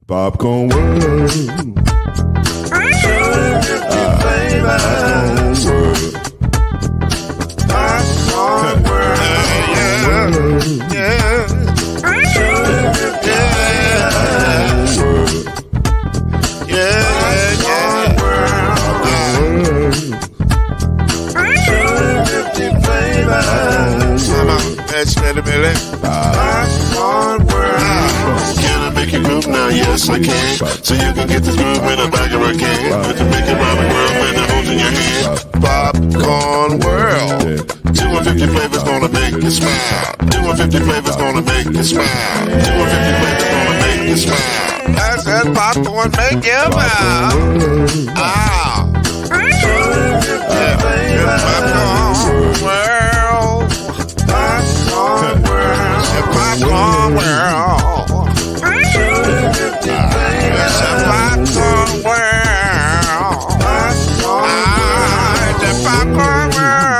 Popcorn world. Popcorn world. Yeah. Can I make you groove now? Yes, I can. So you can get this groove in the back of a can. With the big around the world and the holes in your hand. Popcorn world. 250 flavors gonna make you smile. 250 flavors gonna make you smile. 250 flavors gonna make you smile. I said popcorn make you smile. Ah. Popcorn world. Popcorn world. Popcorn world. It's a popcorn world. It's a popcorn world.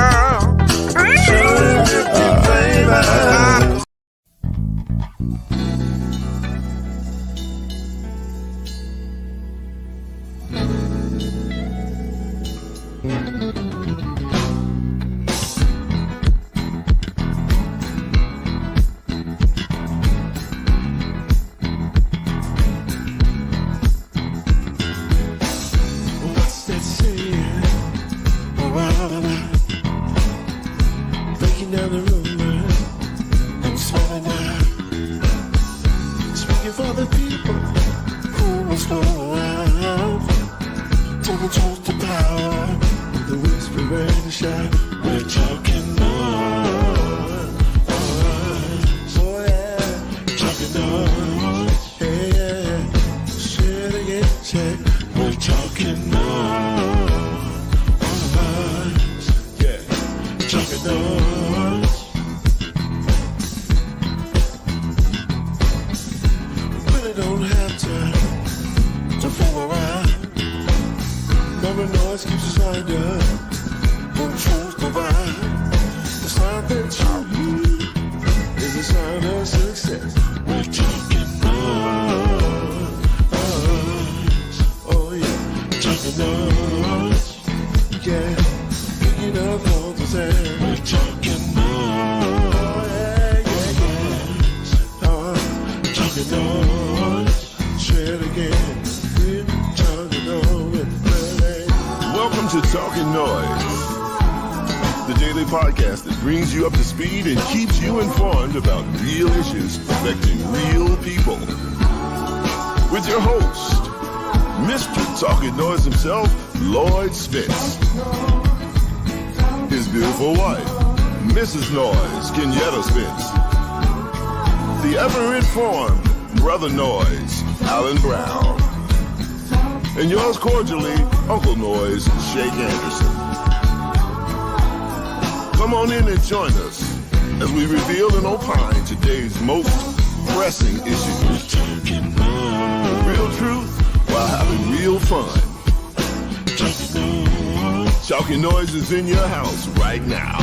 Welcome to Talkin NOIZ, the daily podcast that brings you up to speed and keeps you informed about real issues affecting real people. With your host, Mr. Talkin NOIZ himself, Lloyd Spence. His beautiful wife, Mrs. NOIZ, Kenyatta Spence. The ever-informed Brother NOIZ, Alan Brown. And yours cordially, Uncle NOIZ, Shake Anderson. Come on in and join us as we reveal and opine today's most pressing issues. Real truth while having real fun. Talkin NOIZ is in your house right now.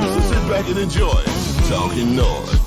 So sit back and enjoy Talkin NOIZ.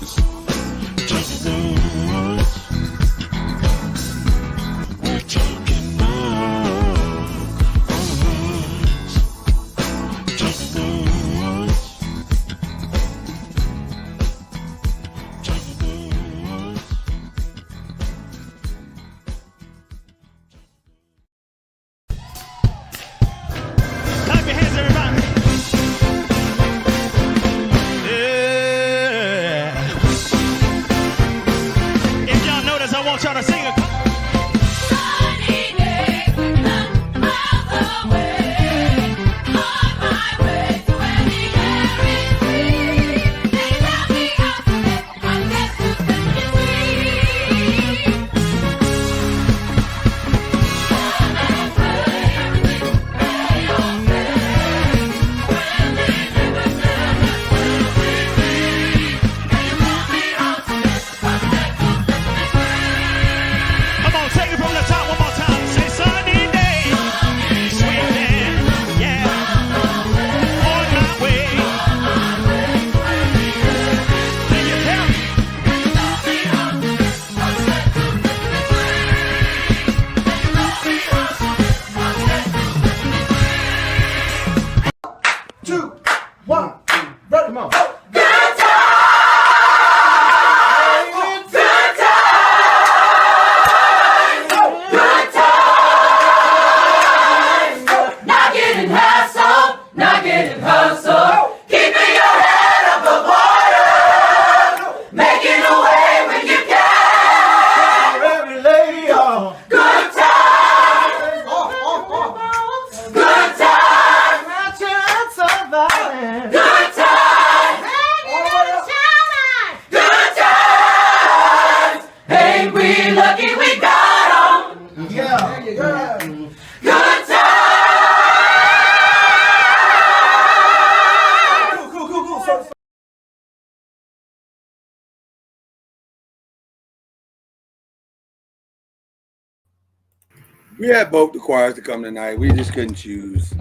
We had both the choirs to come tonight. We just couldn't choose.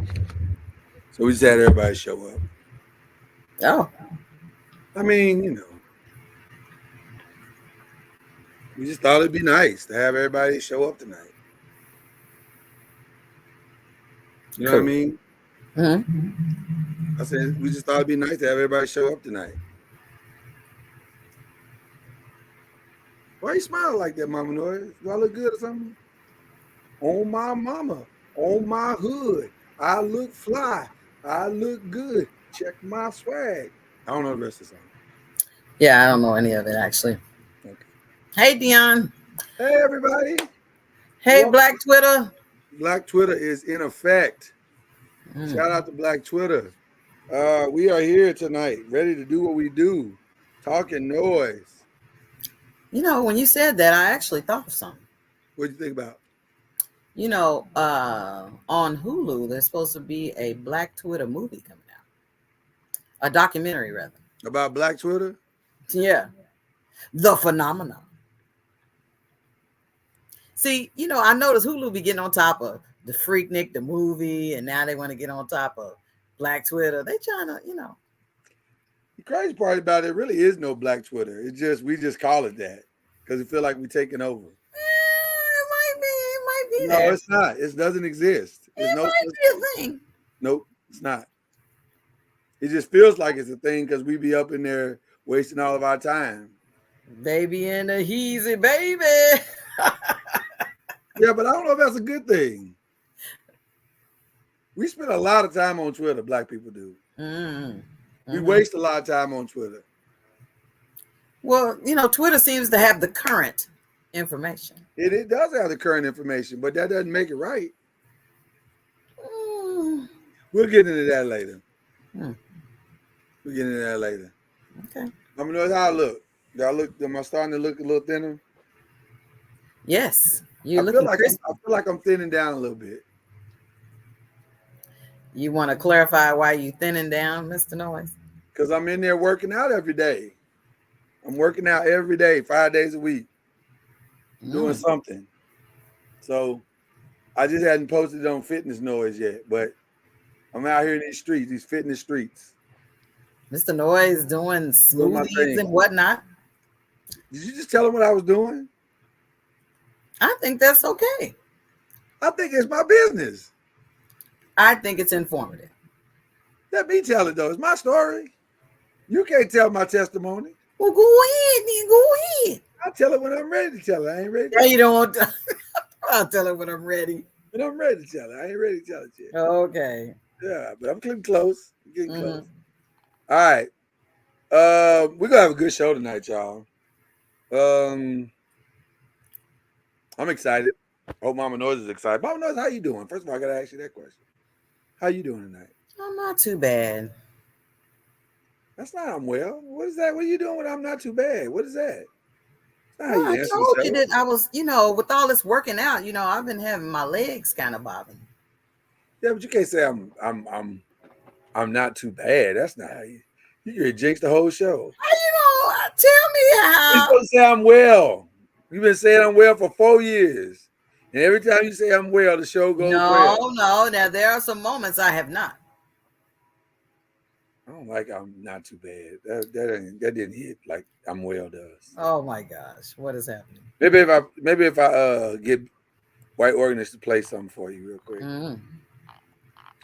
So we just had everybody show up. Oh. I mean, we just thought it'd be nice to have everybody show up tonight. You know what I mean? I said we just thought it'd be nice to have everybody show up tonight. Why you smiling like that, Mama Noise? Do I look good or something? On my mama, on my hood, I look fly, I look good. Check my swag. I don't know the rest of the song. Yeah, I don't know any of it actually. Okay. Hey, Dion. Hey, everybody. Hey, Black Twitter. Black Twitter is in effect. Shout out to Black Twitter. We are here tonight, ready to do what we do. Talking noise. You know, when you said that, I actually thought of something. What'd you think about? You know, on Hulu, there's supposed to be a Black Twitter movie coming out. A documentary, rather. About Black Twitter? Yeah. The phenomenon. See, you know, I noticed Hulu be getting on top of the Freaknik, the movie, and now they want to get on top of Black Twitter. They trying to, you know. The crazy part about it really is no Black Twitter. It's just, we just call it that because it feel like we're taking over. It might be. No, it's not. It doesn't exist. It might be a thing. Nope, it's not. It just feels like it's a thing because we be up in there wasting all of our time. Baby in the heezy, baby. Yeah, but I don't know if that's a good thing. We spend a lot of time on Twitter, Black people do. We waste a lot of time on Twitter. Well, you know, Twitter seems to have the current information. It does have the current information, but that doesn't make it right. We'll get into that later. We'll get into that later. Okay. I'm gonna know how I look. Am I starting to look a little thinner? Yes. I feel like I'm thinning down a little bit. You want to clarify why you thinning down, Mr. Noise? Because I'm in there working out every day. I'm working out every day, 5 days a week, doing something. So I just hadn't posted it on Fitness Noise yet, but I'm out here in these streets, these fitness streets. Mr. Noise doing smoothies and whatnot. Did you just tell him what I was doing? I think that's okay. I think it's my business. I think it's informative. Let me tell it, though. It's my story. You can't tell my testimony. Well, go ahead, then. Go ahead. I'll tell it when I'm ready to tell it. I ain't ready. No, you don't want to. I'll tell it when I'm ready. When I'm ready to tell it. I ain't ready to tell it yet. Okay. Yeah, but I'm getting close. I'm getting close. All right. We're going to have a good show tonight, y'all. I'm excited. Hope Mama Noise is excited. Mama Noise, how you doing? First of all, I got to ask you that question. How you doing tonight? I'm not too bad. That's not I'm well. What is that? What are you doing when I'm not too bad? What is that? Well, I told you that I was, you know, with all this working out, you know, I've been having my legs kind of bothering. Yeah, but you can't say I'm not too bad. That's not how you can jinx the whole show. You know, tell me how. You're supposed to say I'm well. You've been saying I'm well for 4 years. And every time you say I'm well, the show goes well. No. Now, there are some moments I have not. I don't like I'm not too bad. That didn't hit like I'm well does. Oh, my gosh. What is happening? Maybe if I get White Organist to play something for you real quick,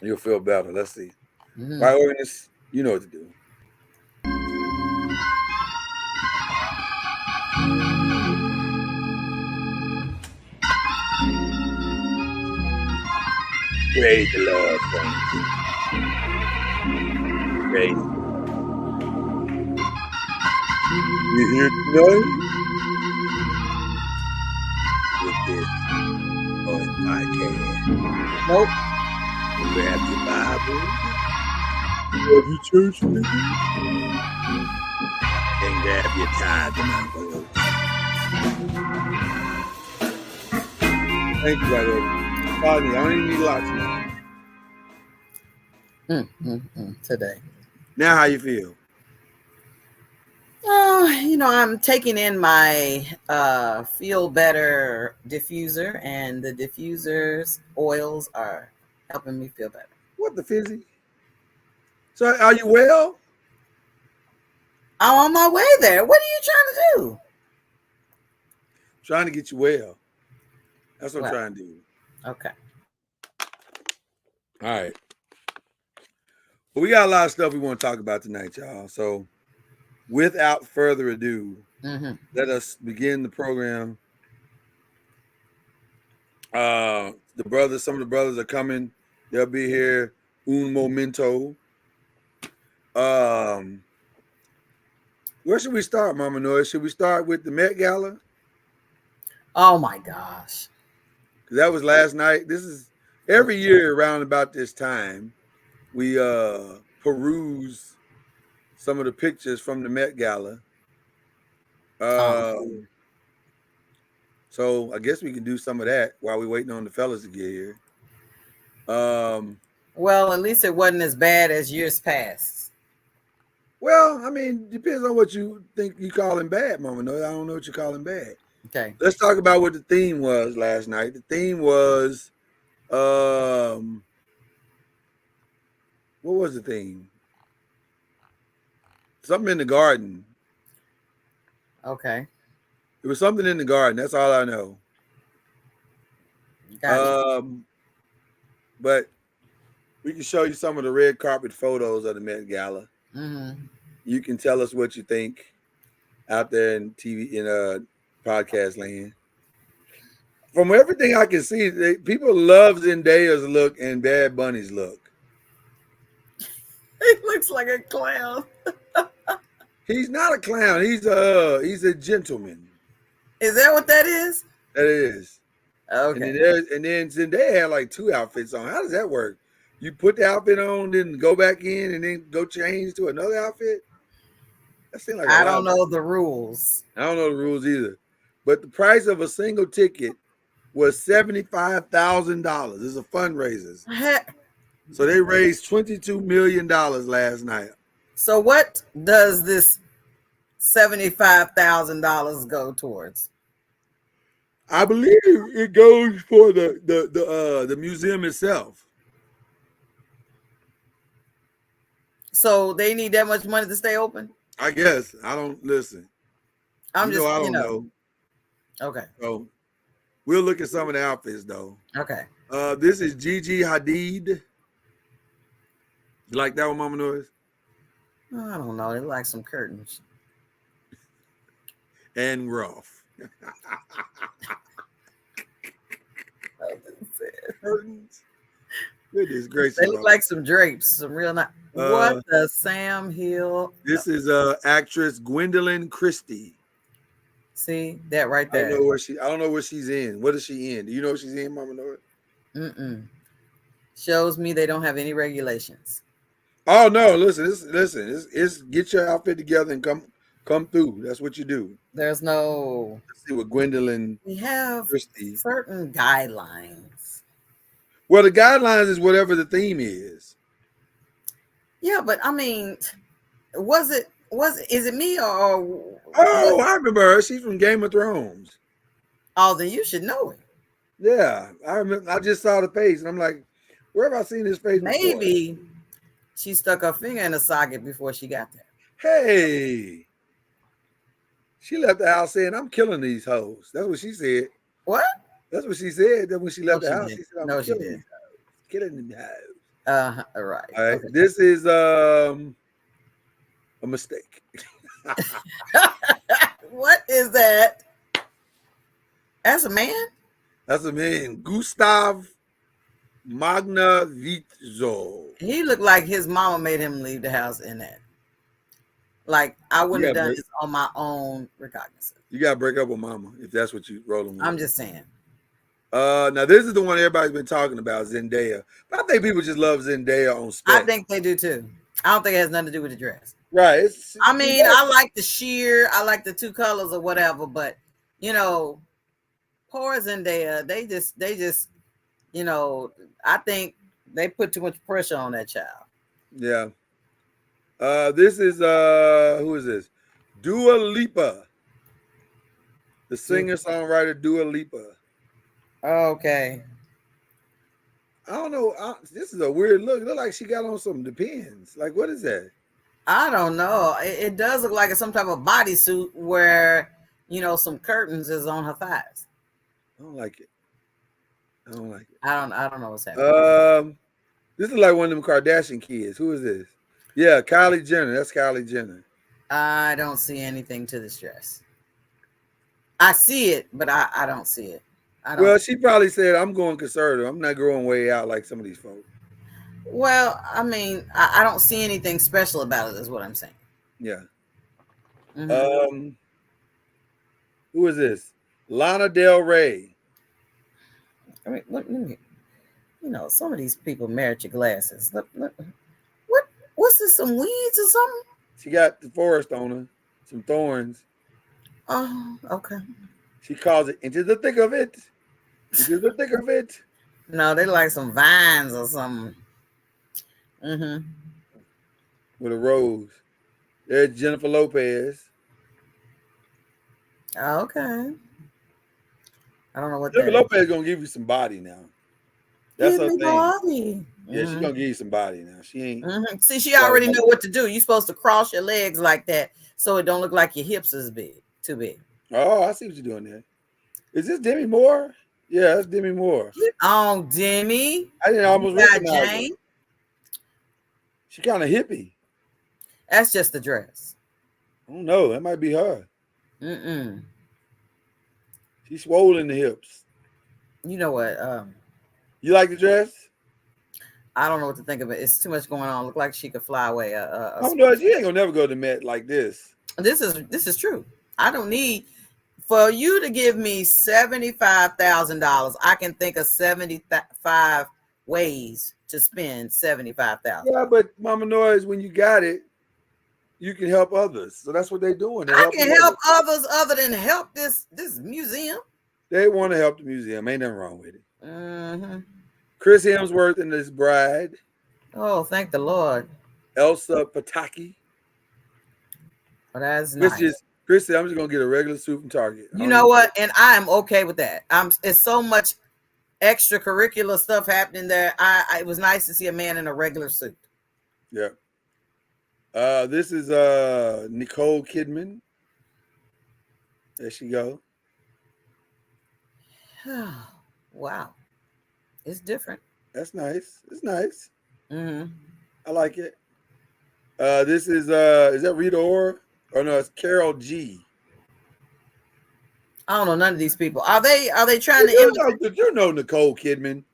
you'll feel better. Let's see. White Organist, you know what to do. Praise the Lord, friends. Praise. You here tonight? With this Noise podcast. Nope. Grab your Bible. Grab your church nigga. And grab your tithe and envelope. Thank you, brother. Pardon me, I don't even need lots now. Today. Now how you feel? I'm taking in my Feel Better diffuser, and the diffusers oils are helping me feel better. What the fizzy? So are you well? I'm on my way there. What are you trying to do? Trying to get you well. That's what Well, I'm trying to do. okay. All right. Well, we got a lot of stuff we want to talk about tonight, y'all. So without further ado, let us begin the program. Some of the brothers are coming. They'll be here un momento. Where should we start, Mama Noise? Should we start with the Met Gala? Oh my gosh. Because that was last night. This is every year around about this time. We peruse some of the pictures from the Met Gala. So I guess we can do some of that while we're waiting on the fellas to get here. Well, at least it wasn't as bad as years past. Well, I mean, depends on what you think you calling bad, Mama. No, I don't know what you're calling bad. Okay. Let's talk about what the theme was last night. The theme was, what was the theme? Something in the garden. Okay. It was something in the garden. That's all I know. Gotcha. But we can show you some of the red carpet photos of the Met Gala. You can tell us what you think out there in TV, in podcast land. From everything I can see, people love Zendaya's look and Bad Bunny's look. He looks like a clown. He's not a clown. He's a gentleman. Is that what that is? That is. Okay. And then Zendaya had like 2 outfits on. How does that work? You put the outfit on, then go back in, and then go change to another outfit? That seems like I don't know the rules. I don't know the rules either. But the price of a single ticket was $75,000. It's a fundraiser. So they raised $22 million last night. So what does this $75,000 go towards? I believe it goes for the museum itself. So they need that much money to stay open? I guess. I don't listen. I don't know. Okay. So we'll look at some of the outfits though. Okay. This is Gigi Hadid. You like that one, Mama Noise? I don't know. They like some curtains. And rough. Curtains. Goodness gracious. They look like some drapes. Some real nice. What the Sam Hill? This is actress Gwendolyn Christie. See that right there. I don't know where she's in. What is she in? Do you know what she's in, Mama Noise? Shows me they don't have any regulations. Oh no! Listen. It's get your outfit together and come through. That's what you do. There's no. Let's see what Gwendolyn. We have Christie. certain guidelines. Well, the guidelines is whatever the theme is. Yeah, but I mean, is it me or? Oh, I remember her. She's from Game of Thrones. Oh, then you should know it. Yeah, I remember. I just saw the face, and I'm like, where have I seen this face? Maybe before? she stuck her finger in a socket before she got there. Hey, she left the house saying, "I'm killing these hoes." That's what she said. What? That's what she said. That when she left the house, she said, "I'm killing these hoes. Killing them hoes." All right. All right. Okay. This is a mistake. What is that? That's a man? That's a man, Gustav Magnavizzo. He looked like his mama made him leave the house in that. Like I wouldn't have done this on my own recognizance. You gotta break up with mama if that's what you rolling with. I'm just saying. Now this is the one everybody's been talking about, Zendaya. But I think people just love Zendaya on spec. I think they do too. I don't think it has nothing to do with the dress. Right. I mean, I like the sheer, I like the 2 colors or whatever, but poor Zendaya, they just, I think they put too much pressure on that child. Yeah. This is who is this? Dua Lipa. The singer-songwriter Dua Lipa. Okay. I don't know. This is a weird look. It look like she got on some Depends. Like, what is that? I don't know. It does look like it's some type of bodysuit where, some curtains is on her thighs. I don't like it. I don't know what's happening. This is like one of them Kardashian kids. Who is this? Yeah, Kylie Jenner. That's Kylie Jenner. I don't see anything to this dress. I see it, but I don't see it. Well, she probably said, I'm going conservative. I'm not growing way out like some of these folks. Well, I mean, I don't see anything special about it, is what I'm saying. Yeah. Mm-hmm. Who is this? Lana Del Rey. I mean, let me, some of these people merit your glasses. Look, what's this, some weeds or something? She got the forest on her, some thorns. Oh, okay. She calls it Into the Thick of It. Into the Thick of It. No, they like some vines or something. Mm-hmm. With a rose. There's Jennifer Lopez. Okay. I don't know what Jennifer that Lopez is gonna give you some body now. That's her thing. body. Yeah, she's gonna give you some body now. She ain't. Mm-hmm. See, she already know what to do. You're supposed to cross your legs like that so it don't look like your hips is too big. Oh, I see what you're doing there. Is this Demi Moore? Yeah, that's Demi Moore. Oh, Demi. I didn't almost recognize her. Jane. She kind of hippie. That's just the dress. I don't know. That might be her. Mm-mm. She's swollen in the hips. You know what? You like the dress? I don't know what to think of it. It's too much going on. Look like she could fly away. I don't know. She ain't gonna never go to Met like this. This is true. I don't need for you to give me $75,000. I can think of 75 ways to spend $75,000. Yeah, but Mama Noise, when you got it, you can help others. So that's what they're doing. I can help others other than help this museum. They want to help the museum. Ain't nothing wrong with it. Mm-hmm. Chris Hemsworth and his bride. Oh, thank the Lord. Elsa Pataki. Oh, that's nice. Chris said, I'm just gonna get a regular suit from Target. You know what? And I am okay with that. It's so much extracurricular stuff happening there. It was nice to see a man in a regular suit. Yeah. This is Nicole Kidman. There she go. Wow. It's different. That's nice. It's nice. Mm-hmm. I like it. This is that Rita Ora? Or no, it's Carol G. I don't know none of these people. Are they trying to Did you know Nicole Kidman?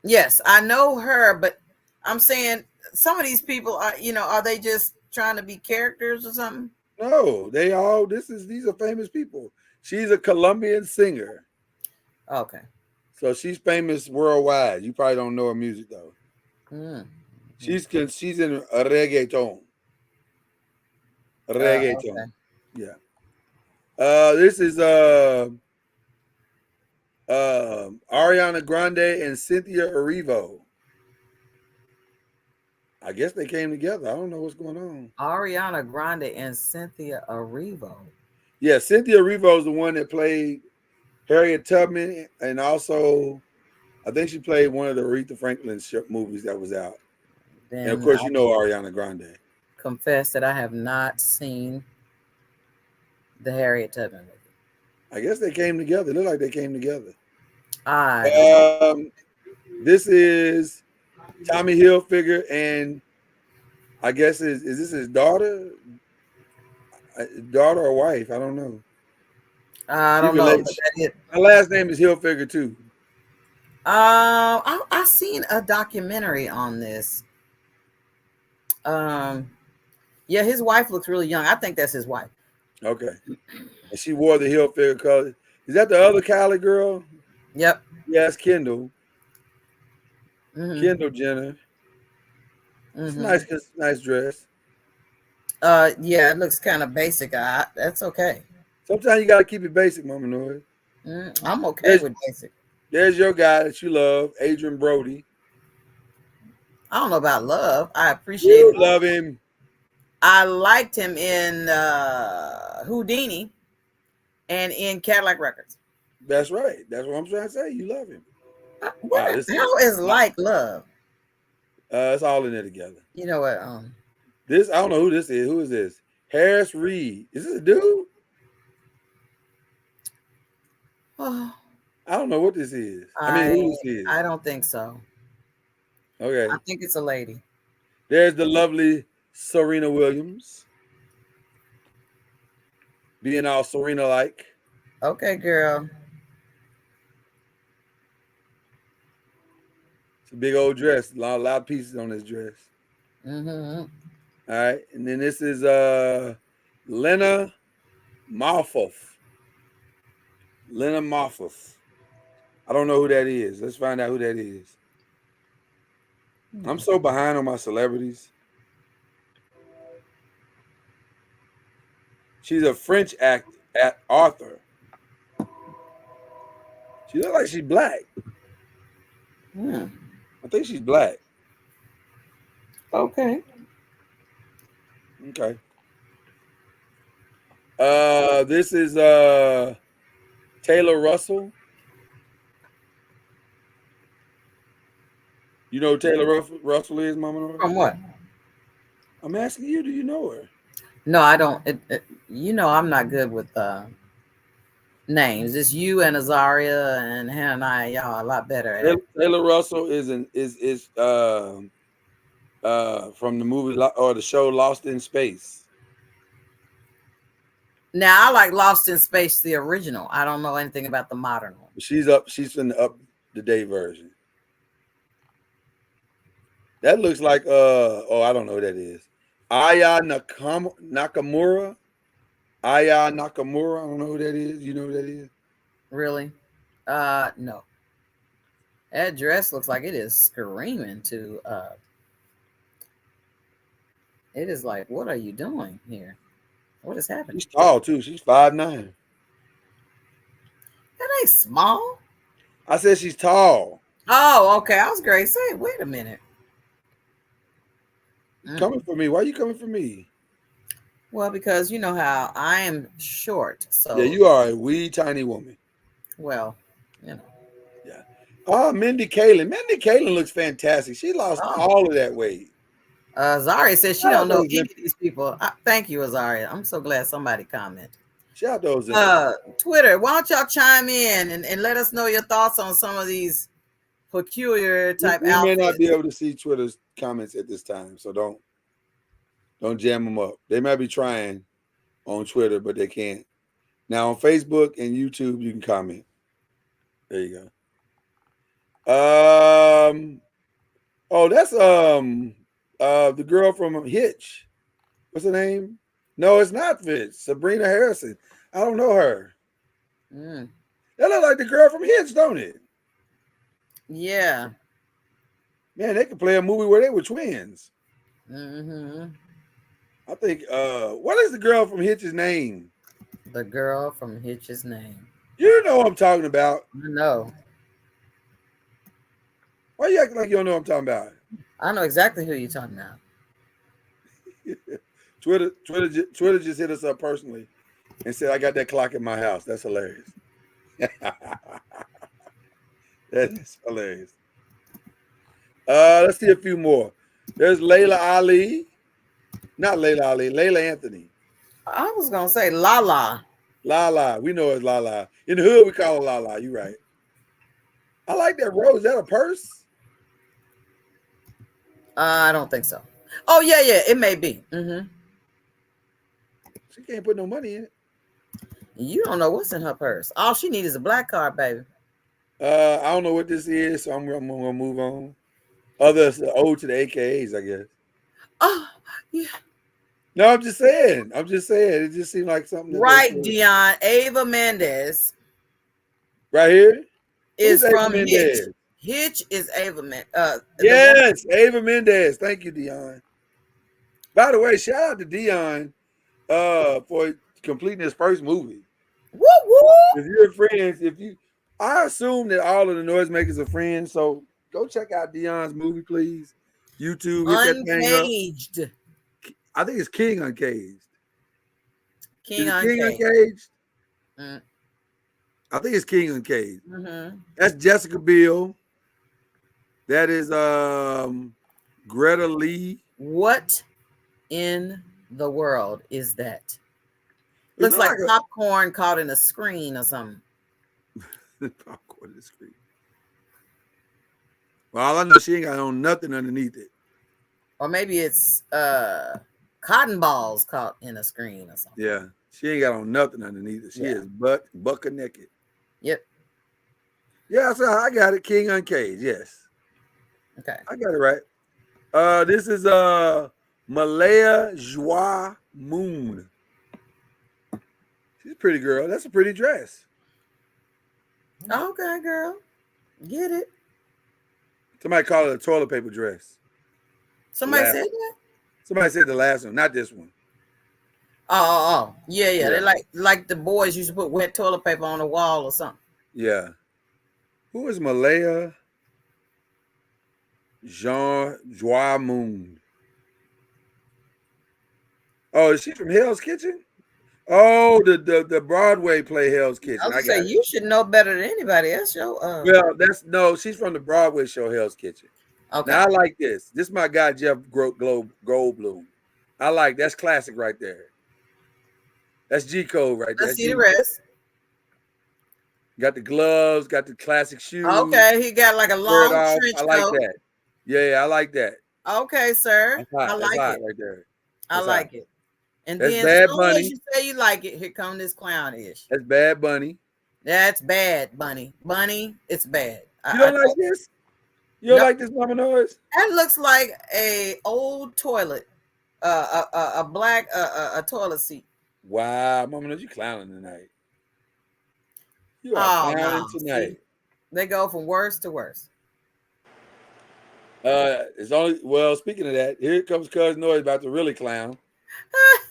Yes, I know her, but I'm saying some of these people are they just trying to be characters or something? No, these are famous people. She's a Colombian singer. Okay. So she's famous worldwide. You probably don't know her music though. Mm. She's in reggaeton. Reggaeton. Okay. Yeah. This is Ariana Grande and Cynthia Erivo. I guess they came together. I don't know what's going on. Ariana Grande and Cynthia Erivo. Yeah, Cynthia Erivo is the one that played Harriet Tubman, and also I think she played one of the Aretha Franklin movies that was out. Then and of course, you know Ariana Grande. Confess that I have not seen the Harriet Tubman movie. I guess they came together. It looked like they came together. This is Tommy Hilfiger, and I guess is this his daughter or wife? I don't know. I don't know. My last name is Hilfiger too. I seen a documentary on this. Yeah, his wife looks really young. I think that's his wife. Okay. And she wore the Hilfiger color. Is that the other Kylie girl? Yep. Yes, Kendall. Mm-hmm. Kendall Jenner. Mm-hmm. It's nice dress. Yeah, it looks kind of basic. That's okay. Sometimes you gotta keep it basic, Mama Noise. I'm okay with basic. There's your guy that you love, Adrian Brody. I don't know about love. I appreciate You love him. I liked him in Houdini and in Cadillac Records. That's right. That's what I'm trying to say. You love him. Wow, how is like love? It's all in there together. You know what? This, I don't know who this is. Who is this? Harris Reed. Is this a dude? Oh, I don't know what this is. I mean, who this is. I don't think so. Okay. I think it's a lady. There's the lovely Serena Williams. Being all Serena-like. Okay, girl. It's a big old dress. A lot of pieces on this dress. Mm-hmm. All right. And then this is Lena Malfouf. Lena Malfouf. I don't know who that is. Let's find out who that is. I'm so behind on my celebrities. She's a French author. She looks like she's black. Hmm. I think she's black. Okay. Okay. This is Taylor Russell. You know who Taylor Russell is, Mama Nora? From what? I'm asking you, do you know her? No, I don't. You know, I'm not good with names. It's you and Azaria and Hannah and I. Y'all are a lot better at it. Taylor Russell is from the movie or the show Lost in Space. Now I like Lost in Space, the original. I don't know anything about the modern one. She's in the up to date version. That looks like I don't know who that is. Aya Nakamura. Aya Nakamura. I don't know who that is. You know who that is? Really? No. That dress looks like it is screaming to it is like, what are you doing here? What is happening? She's tall too. She's 5'9". That ain't small. I said she's tall. Oh, okay. I was great. Say, wait a minute. Coming for me. Why are you coming for me? Well, because you know how I am short. So yeah, you are a wee tiny woman. Well, you know. Yeah. Oh, Mindy Kaling. Mindy Kaling looks fantastic. She lost all of that weight. Zaria says she don't know any of these people. Thank you, Azaria. I'm so glad somebody commented. Shout those in. Twitter, why don't y'all chime in and let us know your thoughts on some of these peculiar type we outfits. may not be able to see Twitter's comments at this time, so don't jam them up. They might be trying on Twitter, but they can't. Now on Facebook and YouTube, you can comment. There you go. Oh, that's the girl from Hitch. What's her name? No, it's not Fitz. Sabrina Harrison. I don't know her. That look like the girl from Hitch, don't it? Yeah. Man, they could play a movie where they were twins. Mm-hmm. I think, what is the girl from Hitch's name? The girl from Hitch's name. You know what I'm talking about. No. Why you acting like you don't know what I'm talking about? I know exactly who you're talking about. Twitter just hit us up personally and said, I got that clock in my house. That's hilarious. That is hilarious. Let's see a few more. There's Layla Ali. Not Layla Ali, Layla Anthony. I was going to say Lala. Lala. We know it's Lala. In the hood, we call her Lala. You're right. I like that rose. Is that a purse? I don't think so. Oh, yeah. It may be. Mm-hmm. She can't put no money in it. You don't know what's in her purse. All she needs is a black card, baby. I don't know what this is, so I'm going to move on. Others ode to the AKAs, I guess. Oh, yeah. No, I'm just saying. It just seemed like something. Right, Dion. Ava Mendez. Right here? Is Who's from Ava Mendez? Hitch. Hitch is Ava Mendez. Yes, Ava Mendez. Thank you, Dion. By the way, shout out to Dion for completing his first movie. Woo woo! If you're friends, I assume that all of the noisemakers are friends, so go check out Dion's movie, please. YouTube, hit that thing up. Uncaged. I think it's King Uncaged. King Is it Uncaged. King Uncaged? Mm. I think it's King Uncaged. Mm-hmm. That's Jessica Biel. That is Greta Lee. What in the world is that? It's Looks not like popcorn caught in a screen or something. popcorn in the screen. Well, all I know, she ain't got on nothing underneath it. Or maybe it's cotton balls caught in a screen or something. Yeah, she ain't got on nothing underneath it. She is bucket naked. Yep. Yeah, so I got it. King Uncaged. Yes. Okay. I got it right. This is Malaya Joie Moon. She's a pretty girl. That's a pretty dress. Okay, girl. Get it. Somebody called it a toilet paper dress. Somebody said that? Somebody said the last one, not this one. Oh. Yeah. They like the boys used to put wet toilet paper on the wall or something. Yeah. Who is Malaya Joie Moon? Oh, is she from Hell's Kitchen? Oh, the Broadway play Hell's Kitchen. I was gonna say, you should know better than anybody else. Well, she's from the Broadway show Hell's Kitchen. Okay. Now I like this. This is my guy Jeff Goldblum. I like that's classic right there. That's G code right there. Let's see the rest. Got the gloves, got the classic shoes. Okay, he got like a long trench coat. I like that. Yeah, I like that. Okay, sir. I like it right there. I like it. And that's then Bad as soon Bunny. as you say you like it, here come this clownish. That's Bad Bunny. That's bad, Bunny. Bunny, it's bad. You don't like this? You don't like this, Mama Noise? That looks like a old toilet, a black a toilet seat. Wow, Mama Noise, you clowning tonight. You are clowning tonight. See, they go from worse to worse. It's only speaking of that, here comes Cuz Noise about to really clown.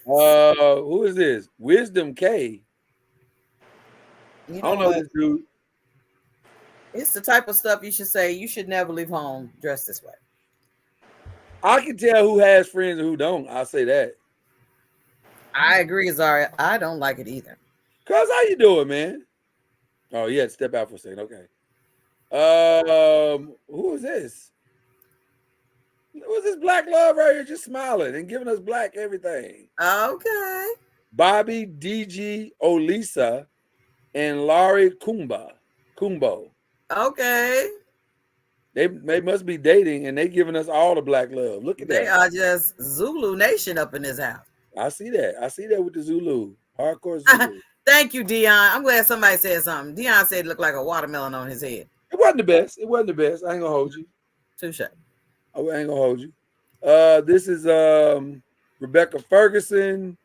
Who is this? Wisdom K. I don't know this dude. It's the type of stuff you should say. You should never leave home dressed this way. I can tell who has friends and who don't. I'll say that. I agree, Zara. I don't like it either. Cuz, how you doing, man? Oh, yeah, step out for a second. Okay. Who is this? Who's this black love right here just smiling and giving us black everything? Okay. Bobby, DG, Olisa, and Laurie Kumbo. Okay. They must be dating and they giving us all the black love. Look at that. They are just Zulu Nation up in this house. I see that. I see that with the Zulu. Hardcore Zulu. Thank you, Dion. I'm glad somebody said something. Dion said it looked like a watermelon on his head. It wasn't the best. I ain't gonna hold you. Touche. I ain't gonna hold you. This is Rebecca Ferguson.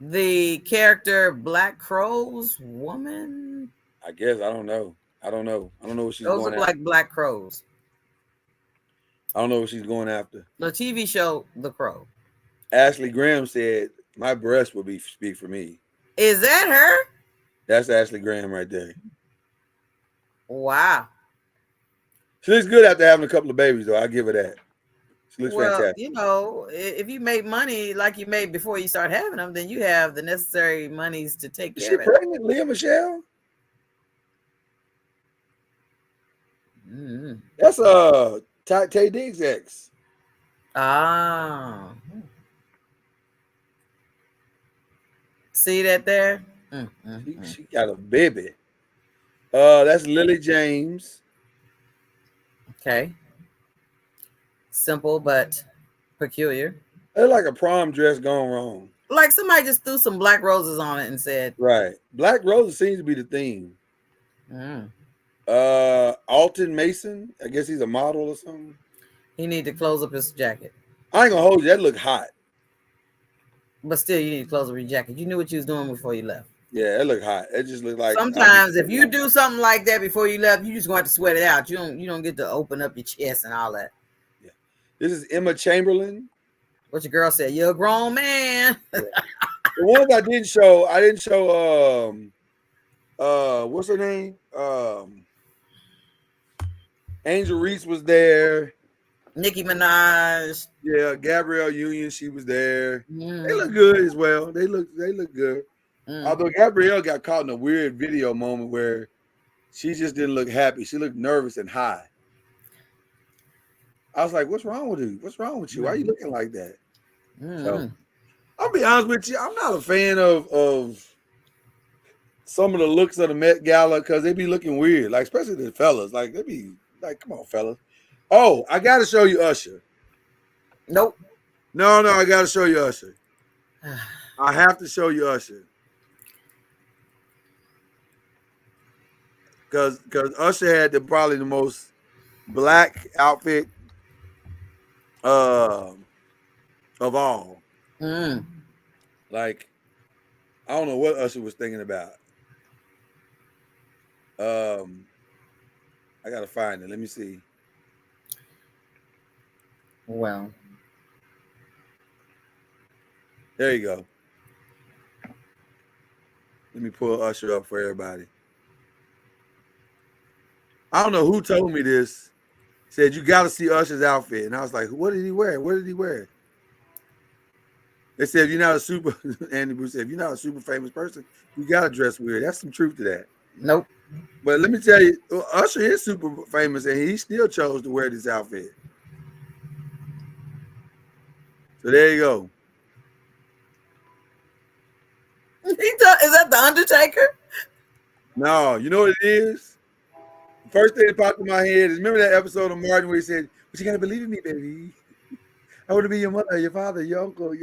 The character Black Crow's woman. I guess I don't know. I don't know what she's Those going look after. like Black Crows. I don't know what she's going after. The TV show The Crow. Ashley Graham said, "My breast will speak for me." Is that her? That's Ashley Graham right there. Wow. She looks good after having a couple of babies, though. I'll give her that. She looks fantastic. You know, if you make money like you made before you start having them, then you have the necessary monies to take Is care she of it. pregnant, Leah Michelle? Mm-hmm. That's Tay Diggs' ex. Ah. See that there? She got a baby. That's Lily James. Okay. Simple but peculiar. It's like a prom dress gone wrong. Like somebody just threw some black roses on it and said, Right. Black roses seems to be the theme. Alton Mason. I guess he's a model or something. he need to close up his jacket. I ain't gonna hold you. That look hot. But still, you need to close up your jacket. You knew what you was doing before you left. Yeah, it look hot. It just look like Sometimes if you do something like that before you left, you just going to sweat it out. You don't get to open up your chest and all that. Yeah. This is Emma Chamberlain. What your girl said, you're a grown man. Yeah. The ones I didn't show what's her name? Angel Reese was there. Nicki Minaj. Yeah, Gabrielle Union, she was there. They look Mm. good as well. They look good. Mm. Although Gabrielle got caught in a weird video moment where she just didn't look happy. She looked nervous and high. I was like, "What's wrong with you? What's wrong with you? Why are you looking like that?" So I'll be honest with you, I'm not a fan of some of the looks of the Met Gala because they be looking weird, like especially the fellas. Like they be like, "Come on, fellas." Oh, I got to show you Usher. Nope. No, I got to show you Usher. I have to show you Usher because Usher had probably the most black outfit of all. Mm. Like I don't know what Usher was thinking about. I gotta find it. Let me see. Well, There you go. Let me pull Usher up for everybody. I don't know who told me this. Said you got to see Usher's outfit, and I was like, "What did he wear? What did he wear?" They said, "If you're not a super," Andy Bruce said, "If you're not a super famous person, you got to dress weird." That's some truth to that. nope. But let me tell you, Usher is super famous, and he still chose to wear this outfit. So there you go. Is that the Undertaker? No, you know what it is? The first thing that popped in my head is remember that episode of Martin where he said, "But you gotta believe in me, baby. I want to be your mother, your father, your uncle."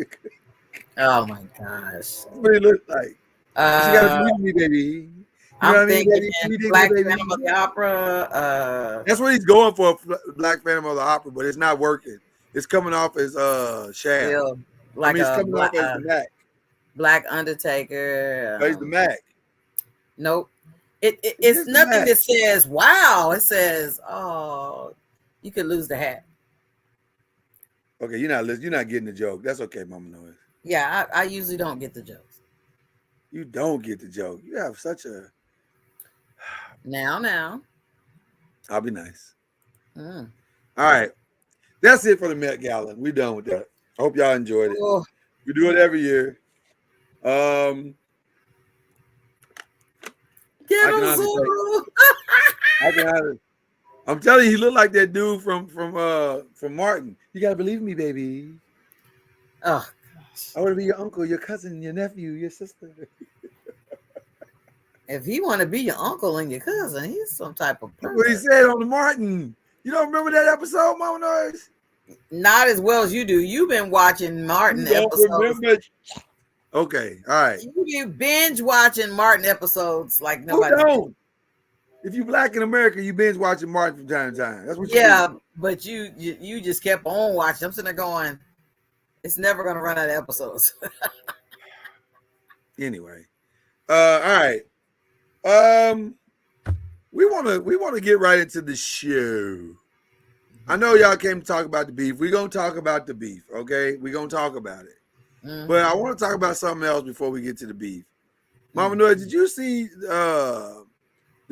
Oh my gosh. That's what it looks like. But you gotta believe in me, baby. You know I'm what I mean, thinking baby? You dig me, Black baby? Phantom of the Opera. That's what he's going for, Black Phantom of the Opera, but it's not working. It's coming off as Shaft. Still I like mean, it's a coming off as the Mac. Black Undertaker. But he's the Mac. Nope. It's It's the nothing Mac. that says wow. It says, oh, you could lose the hat. Okay, you're not getting the joke. That's okay, Mama Noise. Yeah, I usually don't get the jokes. You don't get the joke. You have such a Now. I'll be nice. Mm. All right. That's it for the Met Gala. We're done with that. I hope y'all enjoyed it. Oh. We do it every year. I can honestly say, I'm telling you, he looked like that dude from Martin. You gotta believe me, baby. Oh, gosh. I want to be your uncle, your cousin, your nephew, your sister. If he want to be your uncle and your cousin, he's some type of person. That's what he said on the Martin. You don't remember that episode, Mama Noise? Not as well as you do. You've been watching Martin episodes. Remember? Okay, all right. You binge watching Martin episodes like Who nobody. don't? If you black in America, you binge watching Martin from time to time. That's what you do. But you just kept on watching. I'm sitting there going, it's never gonna run out of episodes. Anyway, all right. We want to get right into the show. I know y'all came to talk about the beef. We're gonna talk about the beef, okay? We're gonna talk about it. Mm-hmm. But I want to talk about something else before we get to the beef. Mama Noah, did you see the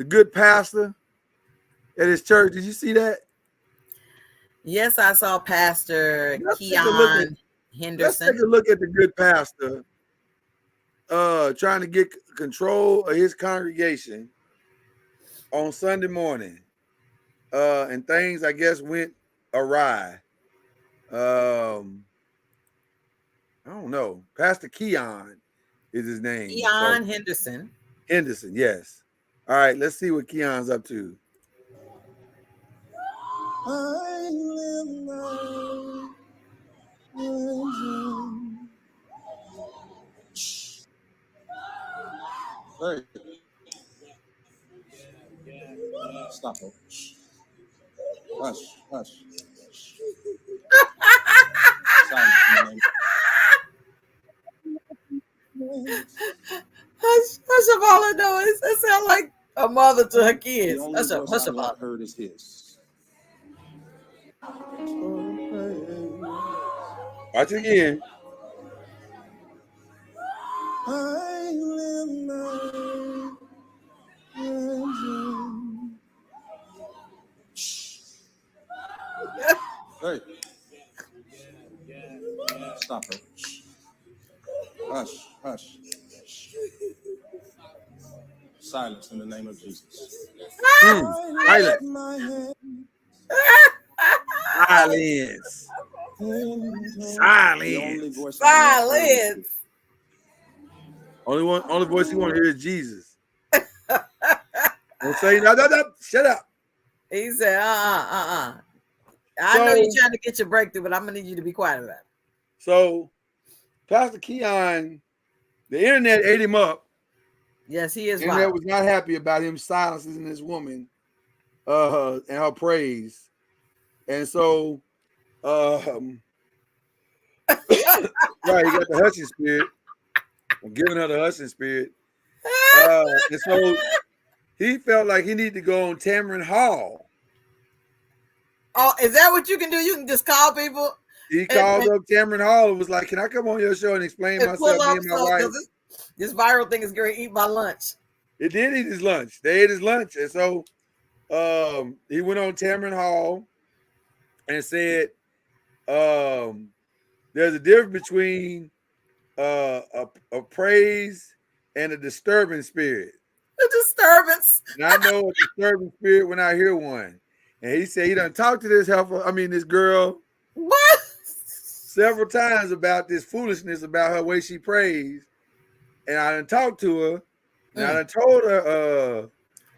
good pastor at his church? Did you see that? Yes, I saw Pastor Keon Henderson. Let's take a look at the good pastor trying to get control of his congregation on Sunday morning. And things, I guess, went awry. I don't know. Pastor Keon is his name. Keon Henderson. Henderson, yes. All right, let's see what Keon's up to. I live Hey. Stop it. Hush, hush. Hush of all I know is it sounds like a mother to her kids. The only Hush of all I heard is his. Watch it again. Hey. Stop her. Hush, hush. Silence in the name of Jesus. Silence. Silence. The only voice I want to hear is Silence. Only voice you want to hear is Jesus. Don't say no. Shut up. He said, I So- know you're trying to get your breakthrough, but I'm gonna need you to be quiet about it. So, Pastor Keon, the internet ate him up. Yes, he is The internet wild. was not happy about him silencing this woman and her praise. And so, right, he got the hushing spirit. I'm giving her the hushing spirit. And so he felt like he needed to go on Tamron Hall. Oh, is that what you can do? You can just call people He called up Tamron Hall and was like, "Can I come on your show and explain and myself, pull me up. and my So, wife?" 'cause this viral thing is going to eat my lunch. It did eat his lunch. They ate his lunch. And so he went on Tamron Hall and said, there's a difference between a praise and a disturbing spirit. The disturbance. And I know a disturbing spirit when I hear one. And he said he done talked to this girl What? several times about this foolishness about her way she prays. And I done talked to her. And I done told her,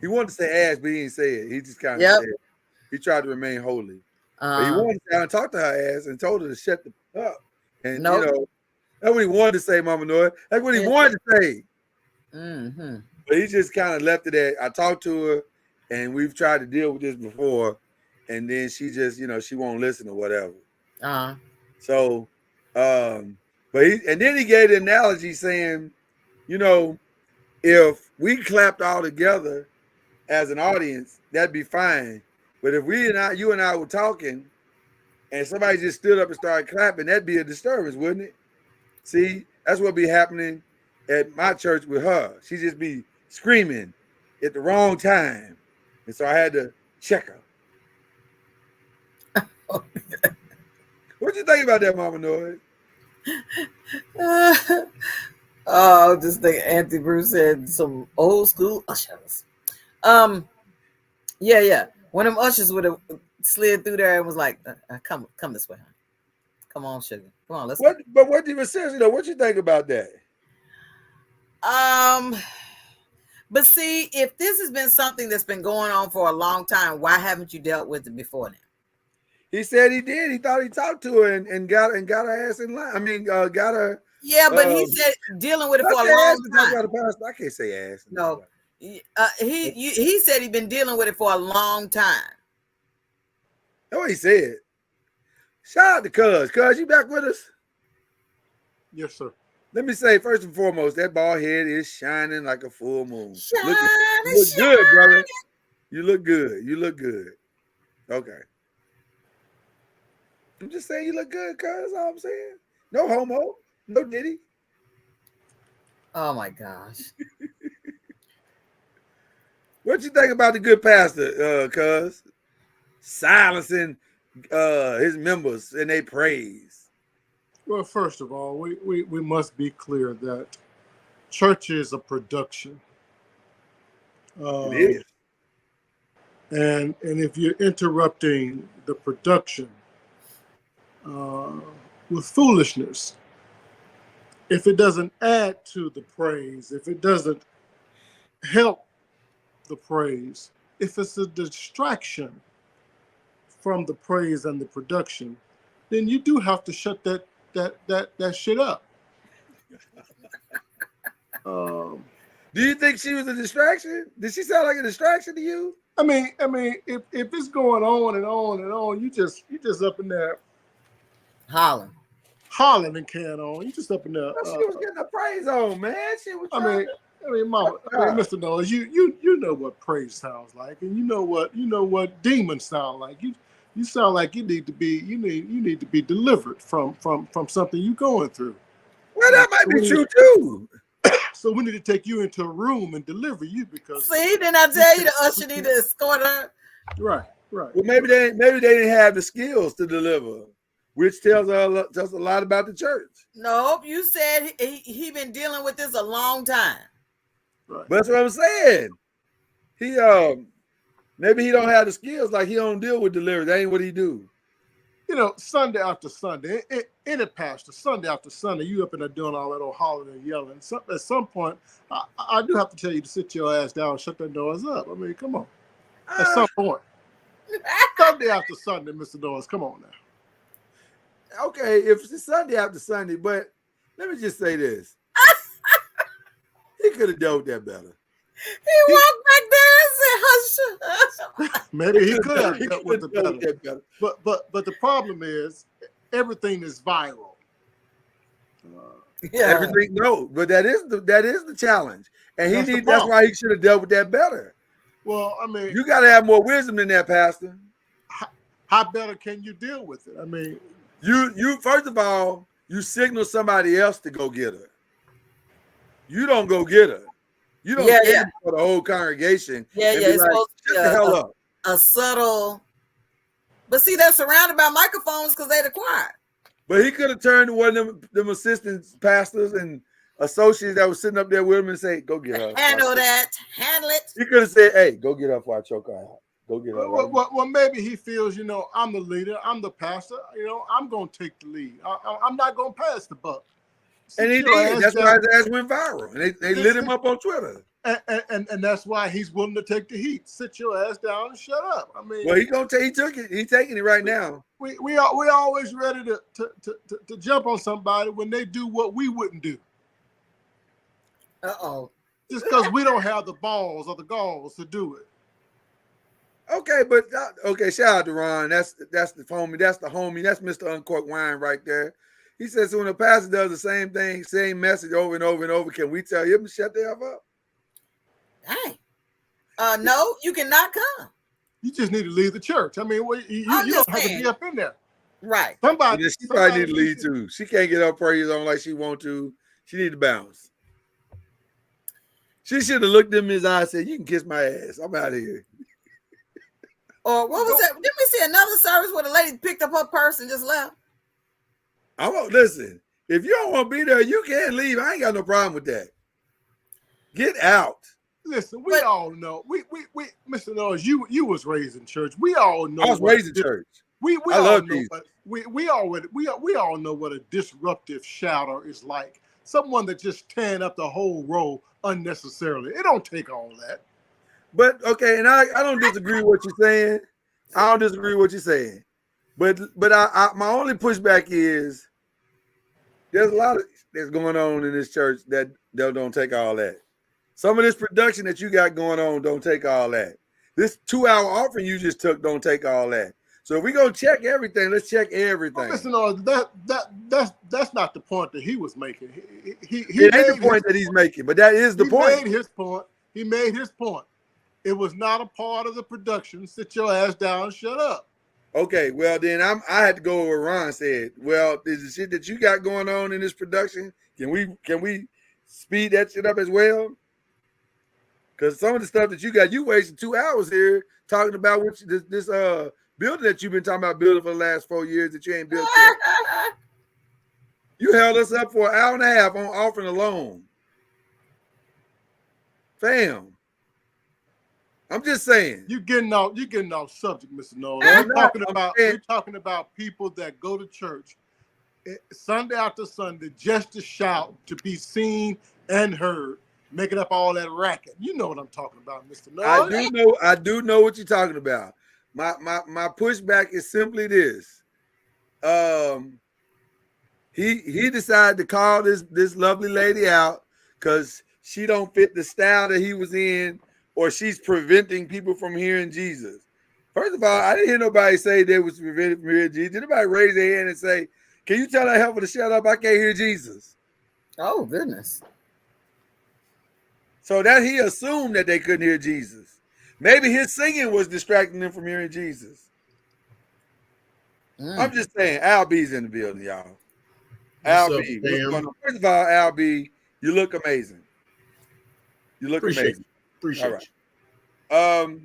he wanted to say ass, but he didn't say it. He just kind of said it. He tried to remain holy. But he wanted to talk to her ass and told her to shut the up. And you know, that's what he wanted to say, Mama Noah. That's what he wanted to say. Mm-hmm. But he just kind of left it at, I talked to her and we've tried to deal with this before. And then she just, she won't listen or whatever. So, and then he gave the analogy saying, if we clapped all together as an audience, that'd be fine. But if you and I were talking and somebody just stood up and started clapping, that'd be a disturbance, wouldn't it? See, that's what be happening at my church with her. She just be screaming at the wrong time. And so I had to check her. What you think about that, Mama Noise? Oh, just think Auntie Bruce said some old school ushers. Yeah. One of them ushers would have slid through there and was like, come this way, honey. Come on, sugar. Come on, let's go. But what do you say? What you think about that? But see, if this has been something that's been going on for a long time, why haven't you dealt with it before now? He said he did. He thought he talked to her and got her ass in line. I mean, got her. Yeah, but he said dealing with it for a long time. I can't say ass. No, he said he'd been dealing with it for a long time. That's what he said. Shout out to Cuz. Cuz, you back with us? Yes, sir. Let me say, first and foremost, that bald head is shining like a full moon. You look Shining. good, brother. You look good. You look good. Okay. I'm just saying you look good, cuz. That's all I'm saying. No homo. No diddy. Oh my gosh. What you think about the good pastor, cuz? Silencing his members and they praise. Well, first of all, we must be clear that church is a production. It is. And if you're interrupting the production with foolishness, if it doesn't add to the praise, if it doesn't help the praise, if it's a distraction from the praise and the production, then you do have to shut that shit up. Do you think she was a distraction? Did she sound like a distraction to you? I mean, if it's going on and on and on, you just up in there Hollering and carrying on. You just up in there. She was getting a praise on, man. She was. Mama, Mr. Noise, you know what praise sounds like, and you know what demons sound like. You sound like you need to be delivered from something you're going through. Well, that might be true too. So we need to take you into a room and deliver you because. See, didn't I tell you the usher need to escort her? Right. Right. Well, maybe they didn't have the skills to deliver, which tells a lot about the church. Nope, you said he been dealing with this a long time. Right. But that's what I'm saying. He maybe he don't have the skills, like he don't deal with delivery. That ain't what he do. You know, Sunday after Sunday, any pastor, Sunday after Sunday, you up in there doing all that old hollering and yelling. So, at some point, I do have to tell you to sit your ass down and shut that noise up. I mean, come on. At some point. Sunday after Sunday, Mr. Noise, come on now. Okay, if it's Sunday after Sunday, but let me just say this. He could have dealt with that better. He walked back there and said, hush. Maybe he could have dealt with it better. But the problem is everything is viral. Yeah. Everything, no, but that is the challenge. And that's why he should have dealt with that better. Well, I mean, you got to have more wisdom than that, Pastor. How better can you deal with it? I mean, you first of all, you signal somebody else to go get her. You don't go get her. You don't stand for the whole congregation. It's like, supposed to be shut the hell up. A subtle. But see, they're surrounded by microphones because they're the choir. But he could have turned to one of them assistant pastors and associates that was sitting up there with him and say, "Go get her. Handle it." He could have said, "Hey, go get her before I choke her out. Go get her." Well, maybe he feels, I'm the leader, I'm the pastor, I'm going to take the lead. I'm not going to pass the buck. And he did. That's why his ass went viral. And they lit him up on Twitter. And that's why he's willing to take the heat. Sit your ass down and shut up. I mean, well, he took it. He's taking it right now. We always ready to jump on somebody when they do what we wouldn't do. Just because we don't have the balls or the galls to do it. Okay, but shout out to Ron. That's the homie. That's the homie. That's Mr. Uncorked Wine right there. He says, so when a pastor does the same thing, same message over and over and over, can we tell him to shut the F up? Dang. No, you cannot come. You just need to leave the church. I mean, you don't have to be up in there. Right. She probably need to leave too. She can't get her praise on like she want to. She need to bounce. She should have looked him in his eye and said, "You can kiss my ass. I'm out of here." Or what was that? Didn't we see another service where the lady picked up her purse and just left? Listen, if you don't want to be there, you can't leave. I ain't got no problem with that. Get out. Listen, we all know. We Mr. Noise, you was raised in church. We all know. I was raised in church. We I all love know. these. We all know what a disruptive shouter is like. Someone that just tearing up the whole row unnecessarily. It don't take all that. But okay, and I don't disagree with what you're saying. I don't disagree with what you're saying. But my only pushback is there's a lot that's going on in this church that don't take all that. Some of this production that you got going on don't take all that. This 2-hour offering you just took don't take all that. So if we go check everything, let's check everything. Well, listen, that's not the point that he was making. He it ain't the point that he's making, but that is the point. He made his point. He made his point. It was not a part of the production. Sit your ass down and shut up. Okay, well then I had to go where Ron said. Well, is the shit that you got going on in this production? Can we speed that shit up as well? Because some of the stuff that you wasted 2 hours here talking about this building that you've been talking about building for the last 4 years that you ain't built yet. You held us up for an hour and a half on offering alone. Fam. I'm just saying. You're getting off subject, Mr. Nolan. We're talking about people that go to church Sunday after Sunday just to shout, to be seen and heard, making up all that racket. You know what I'm talking about, Mr. Nolan. I do know what you're talking about. My pushback is simply this. He decided to call this lovely lady out because she don't fit the style that he was in, or she's preventing people from hearing Jesus. First of all, I didn't hear nobody say they was prevented from hearing Jesus. Did anybody raise their hand and say, "Can you tell that helper to shut up? I can't hear Jesus." Oh, goodness. So that he assumed that they couldn't hear Jesus. Maybe his singing was distracting them from hearing Jesus. I'm just saying, Al B's in the building, y'all. Al B. First of all, Al B, you look amazing. You look amazing. Appreciate all right.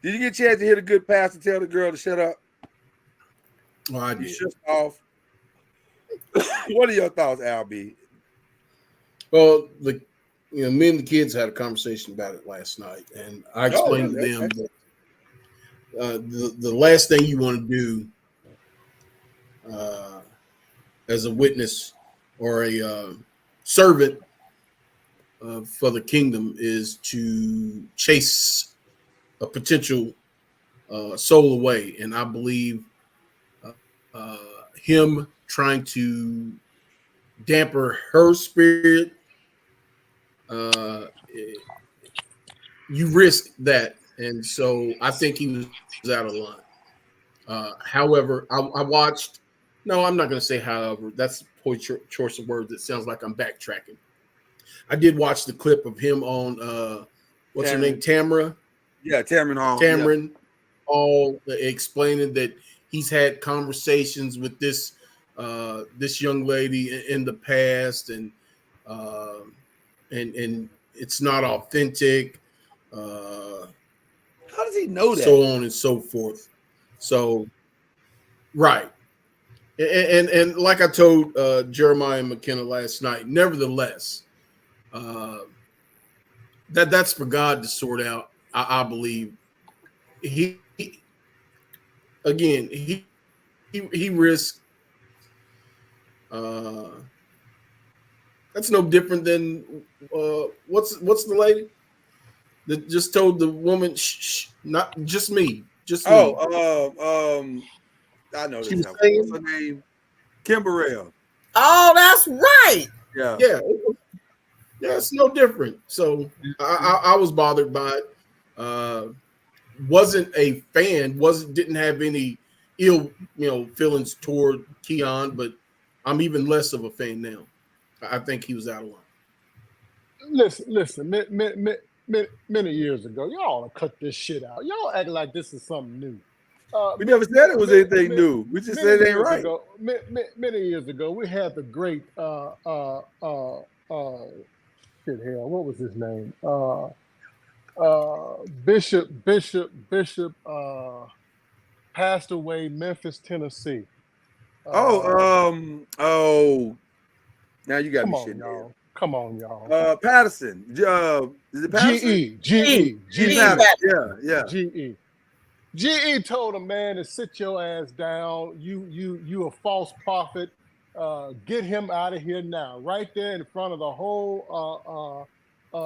Did you get a chance to hear the good pastor tell the girl to shut up? Oh, I You did. shut off. What are your thoughts, Albie? Well, me and the kids had a conversation about it last night, and I explained to them that the last thing you want to do as a witness or a servant for the kingdom is to chase a potential soul away. And I believe him trying to damper her spirit, you risk that. And so I think he was out of line. However, I watched. No, I'm not going to say however. That's poor choice of words. It sounds like I'm backtracking. I did watch the clip of him on what's her name, Tamara. Yeah, Tamron Hall. Tamron Hall explaining that he's had conversations with this young lady in the past, and it's not authentic. How does he know that? So on and so forth. So, right. And like I told Jeremiah and McKenna last night, nevertheless, that's for God to sort out. I believe he risked. That's no different than what's the lady that just told the woman, shh, not just me, just me. I know She this. was saying, What's her name? Kim Burrell. Oh, that's right. Yeah. It's no different. So I was bothered by it. Wasn't a fan. Didn't have any ill feelings toward Keon, but I'm even less of a fan now. I think he was out of line. Listen. Many years ago, y'all cut this shit out. Y'all act like this is something new. We never said it was anything new. We just said it ain't right. Many years ago, we had the great what was his name? Bishop passed away, Memphis, Tennessee. Now you got me shitting y'all. Come on, y'all. Patterson. Is it Patterson? GE. Yeah. GE told a man to sit your ass down. You a false prophet. Get him out of here now. Right there in front of the whole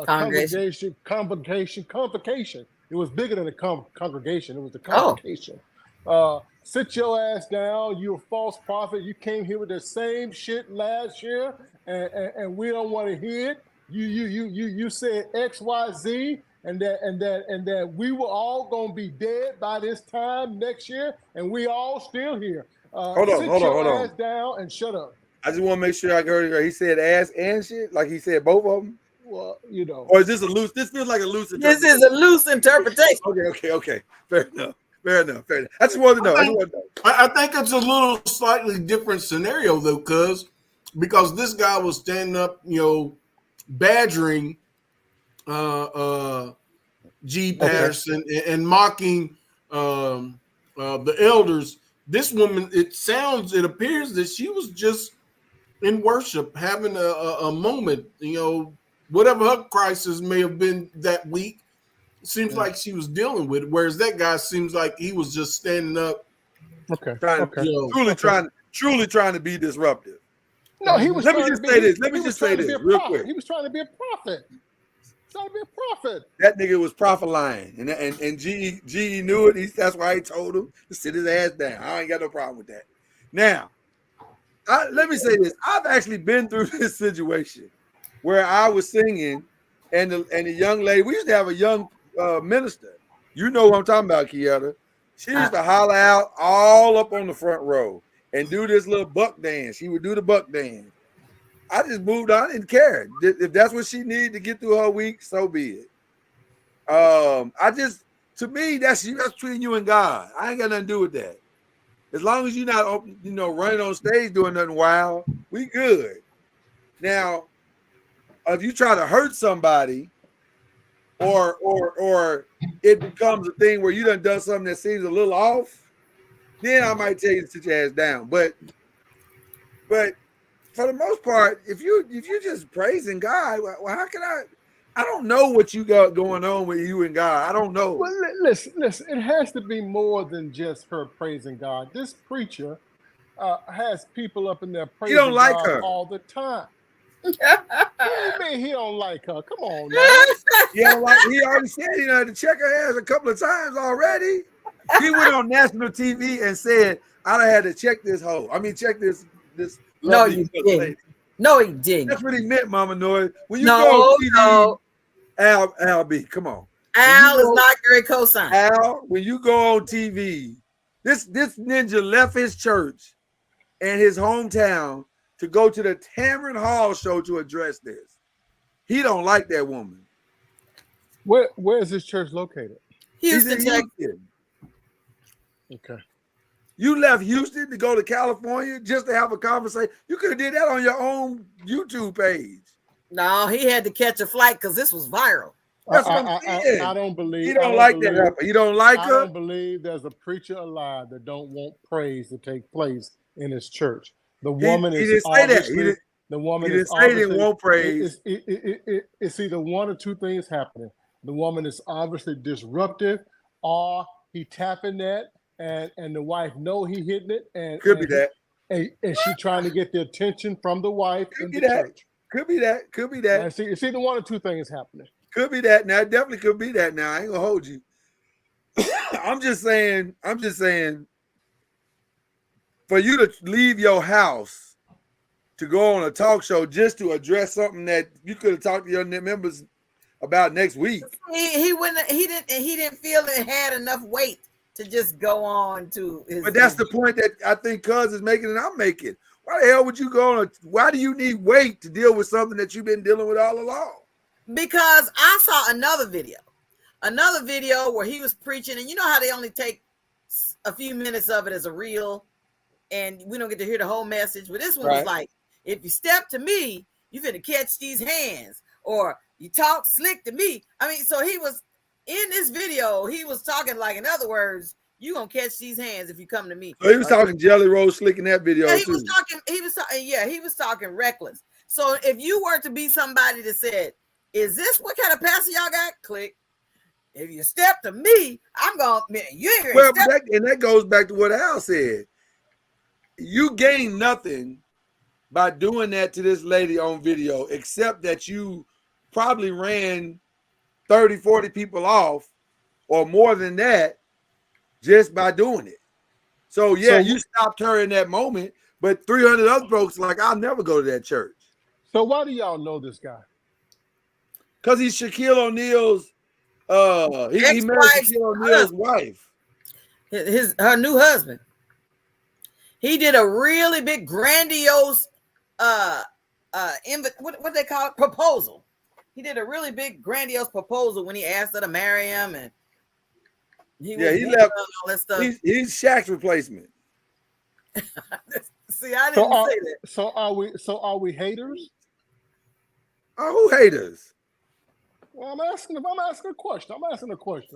convocation. It was bigger than a congregation. It was the convocation. Sit your ass down. You a false prophet. You came here with the same shit last year, and we don't want to hear it. You said XYZ, and that we were all gonna be dead by this time next year, and we all still here. Hold on. Ass down and shut up. I just want to make sure I heard it right. He said ass and shit, like he said both of them. Well, or is this a loose? This feels like a loose. This is a loose interpretation. Okay. Fair enough. I just wanted to know. I think it's a little slightly different scenario though, because this guy was standing up, badgering G. Patterson and mocking the elders. This woman, it appears that she was just in worship, having a moment, whatever her crisis may have been that week. Seems like she was dealing with it, whereas that guy seems like he was just standing up. Truly trying to be disruptive. No, he was. Let me just say this real quick. He was trying to be a prophet. That nigga was prophet-lying, and GE knew it. That's why he told him to sit his ass down. I ain't got no problem with that. Now, let me say this: I've actually been through this situation where I was singing, and the young lady. We used to have a young minister. You know what I'm talking about, Kieta. She used to holler out all up on the front row and do this little buck dance. She would do the buck dance. I just moved on and cared. If that's what she needed to get through her week, so be it. To me, that's between you and God. I ain't got nothing to do with that. As long as you're not, running on stage doing nothing wild, we good. Now, if you try to hurt somebody, or it becomes a thing where you done something that seems a little off, then I might tell you to sit your ass down. But for the most part, if you're just praising God, well, how can I don't know what you got going on with you and God. I don't know. Well, listen. It has to be more than just her praising God. This preacher has people up in there praising don't like God her. all the time. What do you mean he don't like her? Come on, now. He already said he had to check her ass a couple of times already. He went on national TV and said, "I done had to check this hoe. I mean, check this." No, you didn't. Lady. No, he didn't. That's what he meant, Mama Noise. When you No, go on TV, no. Al B, come on. Al is not great cosign. Al, when you go on TV, this ninja left his church and his hometown to go to the Tamron Hall show to address this. He don't like that woman. Where is this church located? Houston, Texas. Houston. Okay. You left Houston to go to California just to have a conversation. You could have did that on your own YouTube page. No, he had to catch a flight because this was viral. That's what I'm saying. I don't believe. He don't like that rapper. You don't like I her? don't believe there's a preacher alive that don't want praise to take place in his church. The woman he is didn't say that. obviously. The woman He is didn't say he didn't obviously. want praise. It's either one or two things happening. The woman is obviously disruptive, or he tapping that, and the wife know he hitting it, and Could be that. And she trying to get the attention from the wife in the be that. church. Could be that. Could be that. See, it's either one or two things happening. Could be that. Now, it definitely could be that. Now, I ain't gonna hold you. I'm just saying. For you to leave your house to go on a talk show just to address something that you could have talked to your members about next week. He didn't feel it had enough weight to just go on to his. But that's the point that I think Cuz is making and I'm making. Why the hell would you go on? Why do you need weight to deal with something that you've been dealing with all along? Because I saw another video where he was preaching, and you know how they only take a few minutes of it as a reel, and we don't get to hear the whole message. But this one was like, if you step to me, you finna catch these hands, or you talk slick to me. I mean, so he was in this video, he was talking like, in other words, you gonna catch these hands if you come to me. So he was talking Jelly Roll Slick in that video. Yeah, he was talking reckless. So if you were to be somebody that said, is this what kind of pastor y'all got? Click. If you step to me, I'm going, man, you ain't well, that goes back to what Al said. You gain nothing by doing that to this lady on video, except that you probably ran 30, 40 people off or more than that just by doing it. So, you stopped her in that moment, but 300 other folks like, I'll never go to that church. So why do y'all know this guy? Because he's Shaquille O'Neal's, he married Shaquille O'Neal's wife. Her new husband. He did a really big, grandiose, what they call it? Proposal. He did a really big, grandiose proposal when he asked her to marry him, and he left all that stuff. He's Shaq's replacement. See, I didn't say that. So are we haters? Who haters? Well, I'm asking a question.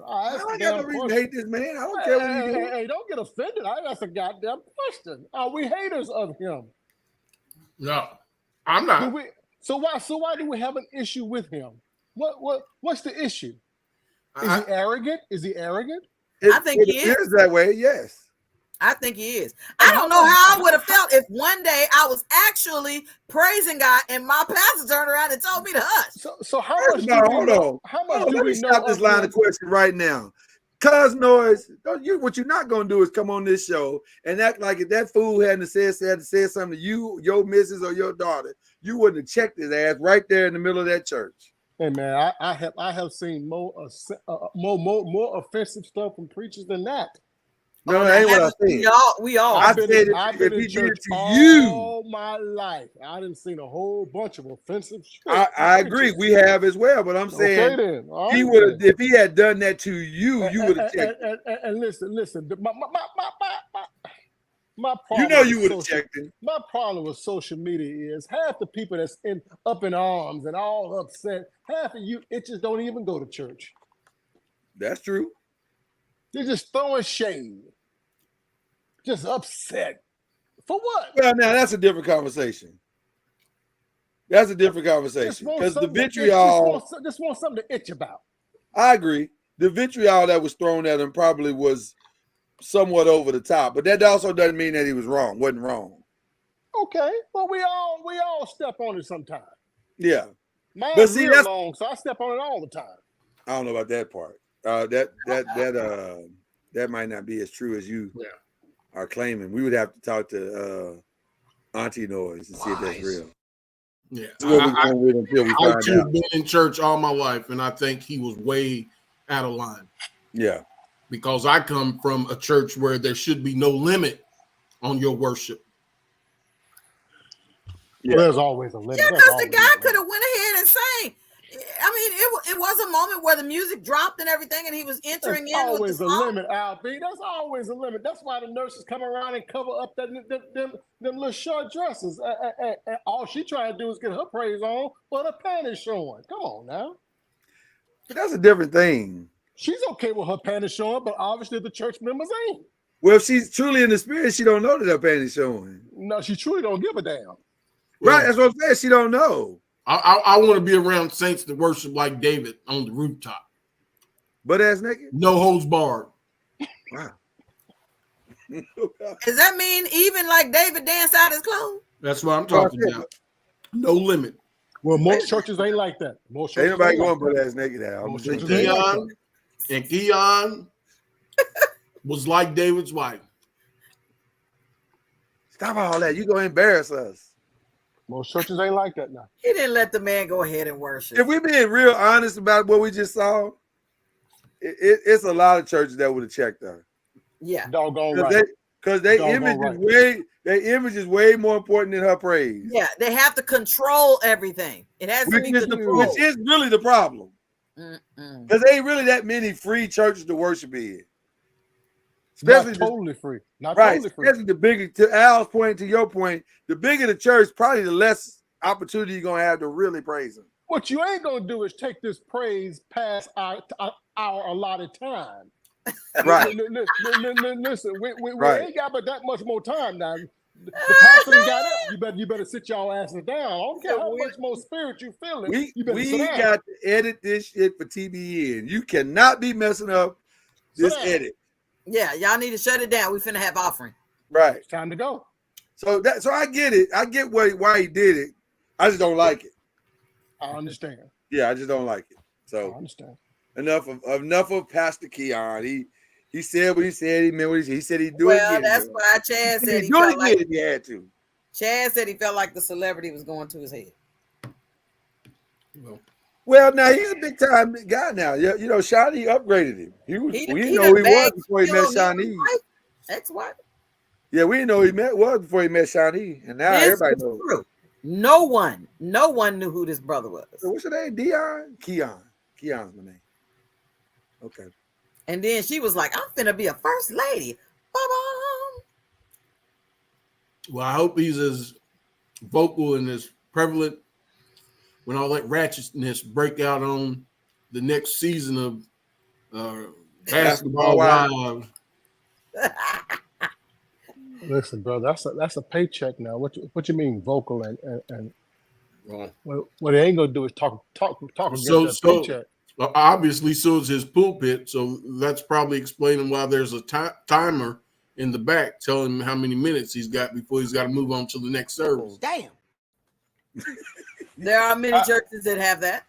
I don't got no reason to hate this man. I don't care what he do. Hey, don't get offended. That's a goddamn question. Are we haters of him? No, I'm not. So why do we have an issue with him? What's the issue? Is he arrogant? I think he is that way. Yes. I think he is. I don't know how I would have felt if one day I was actually praising God and my pastor turned around and told me to hush. So how much? Hold on. Let me stop this line of question right now. Cuz NOIZ, what you're not gonna do is come on this show and act like if that fool hadn't said something to you, your missus, or your daughter, you wouldn't have checked his ass right there in the middle of that church. Hey man, I have seen more offensive stuff from preachers than that. No, that ain't what I said. We all. I've been in church all my life. I didn't see a whole bunch of offensive shit. I agree. We have as well, but I'm saying he would have, if he had done that to you, you would have checked. And listen. My You problem know with you would have social- checked him. My problem with social media is half the people that's up in arms and all upset, half of you, it just don't even go to church. That's true. They're just throwing shade. Just upset. For what? Well, now that's a different conversation. That's a different Just conversation want because the something to itch- vitriol. just want something to itch about. I agree. The vitriol that was thrown at him probably was somewhat over the top, but that also doesn't mean that he was wrong. Wasn't wrong. Okay, well we all step on it sometime. Yeah, Mine's but see, real that's long, so I step on it all the time. I don't know about that part. That might not be as true as you are claiming. We would have to talk to Auntie NOIZ and see if that's real. Yeah, That's what we're going with until we I find too out. been in church all my life, and I think he was way out of line. Yeah, Because I come from a church where there should be no limit on your worship. Yeah. Well, there's always a limit. Yeah, There's because the always a guy limit. could have went ahead and sang. I mean, it was a moment where the music dropped and everything, and he was entering There's in with always the a song. limit, Albie. There's always a limit. That's why the nurses come around and cover up them little short dresses. All she trying to do is get her praise on, but her panties showing. Come on now. but that's a different thing. She's okay with her panties showing, but obviously the church members ain't. Well, if she's truly in the spirit, she don't know that her panties showing. No, she truly don't give a damn. Right, that's what I'm saying. She don't know. I want to be around saints that worship like David on the rooftop. But ass naked? No holds barred. Wow. Does that mean even like David danced out his clothes? That's what I'm talking about. No limit. Well, most churches ain't like that. Most Ain't churches nobody ain't going like butt that. ass naked out. Most And churches ain't like that. Keon was like David's wife. Stop all that. You gonna embarrass us. Most churches ain't like that now. He didn't let the man go ahead and worship. If we're being real honest about what we just saw, it's a lot of churches that would have checked her. Yeah. Doggone right. Because their Doggone image is way more important than her praise. Yeah, they have to control everything. It has to be controlled. Which is really the problem. Mm-mm. Because there ain't really that many free churches to worship in. Not totally free. Not Right. totally free. Especially the bigger, to Al's point, to your point, the bigger the church, probably the less opportunity you're going to have to really praise him. What you ain't gonna do is take this praise past our allotted time. Right. Listen, we Right. ain't got but that much more time now. The pastor done got up. You better sit y'all asses down. I don't care how much more spirit you feeling. You better We sit down. got to edit this shit for TBN. You cannot be messing up this edit. Yeah, y'all need to shut it down. We finna have offering. Right. It's time to go. So I get it. I get why he did it. I just don't like it. I understand. Yeah, I just don't like it. I So understand. enough of Pastor Keon. He said what he said. He meant what he said. He said he'd do it Well, again. that's why Chad said he do it felt like if he had to. Chad said he felt like the celebrity was going to his head. Well, now he's a big time guy now. You know, Shawnee upgraded him. We didn't know done who he was bagged before he met Phil Shawnee. Neal's wife. Ex-wife. Yeah, we didn't know who he was before he met Shawnee. And now This everybody is knows. true. No one knew who this brother was. So what's your name? Dion? Keon. Keon's my name. Okay. And then she was like, I'm finna be a first lady. Ba-bum. Well, I hope he's as vocal and as prevalent when all that ratchetness break out on the next season of Basketball Wives. Listen, brother, that's a paycheck now. What you mean vocal and what they ain't gonna do is talk against that paycheck. Obviously, so is his pulpit. So that's probably explaining why there's a timer in the back telling him how many minutes he's got before he's got to move on to the next service. Damn. There are many churches that have that.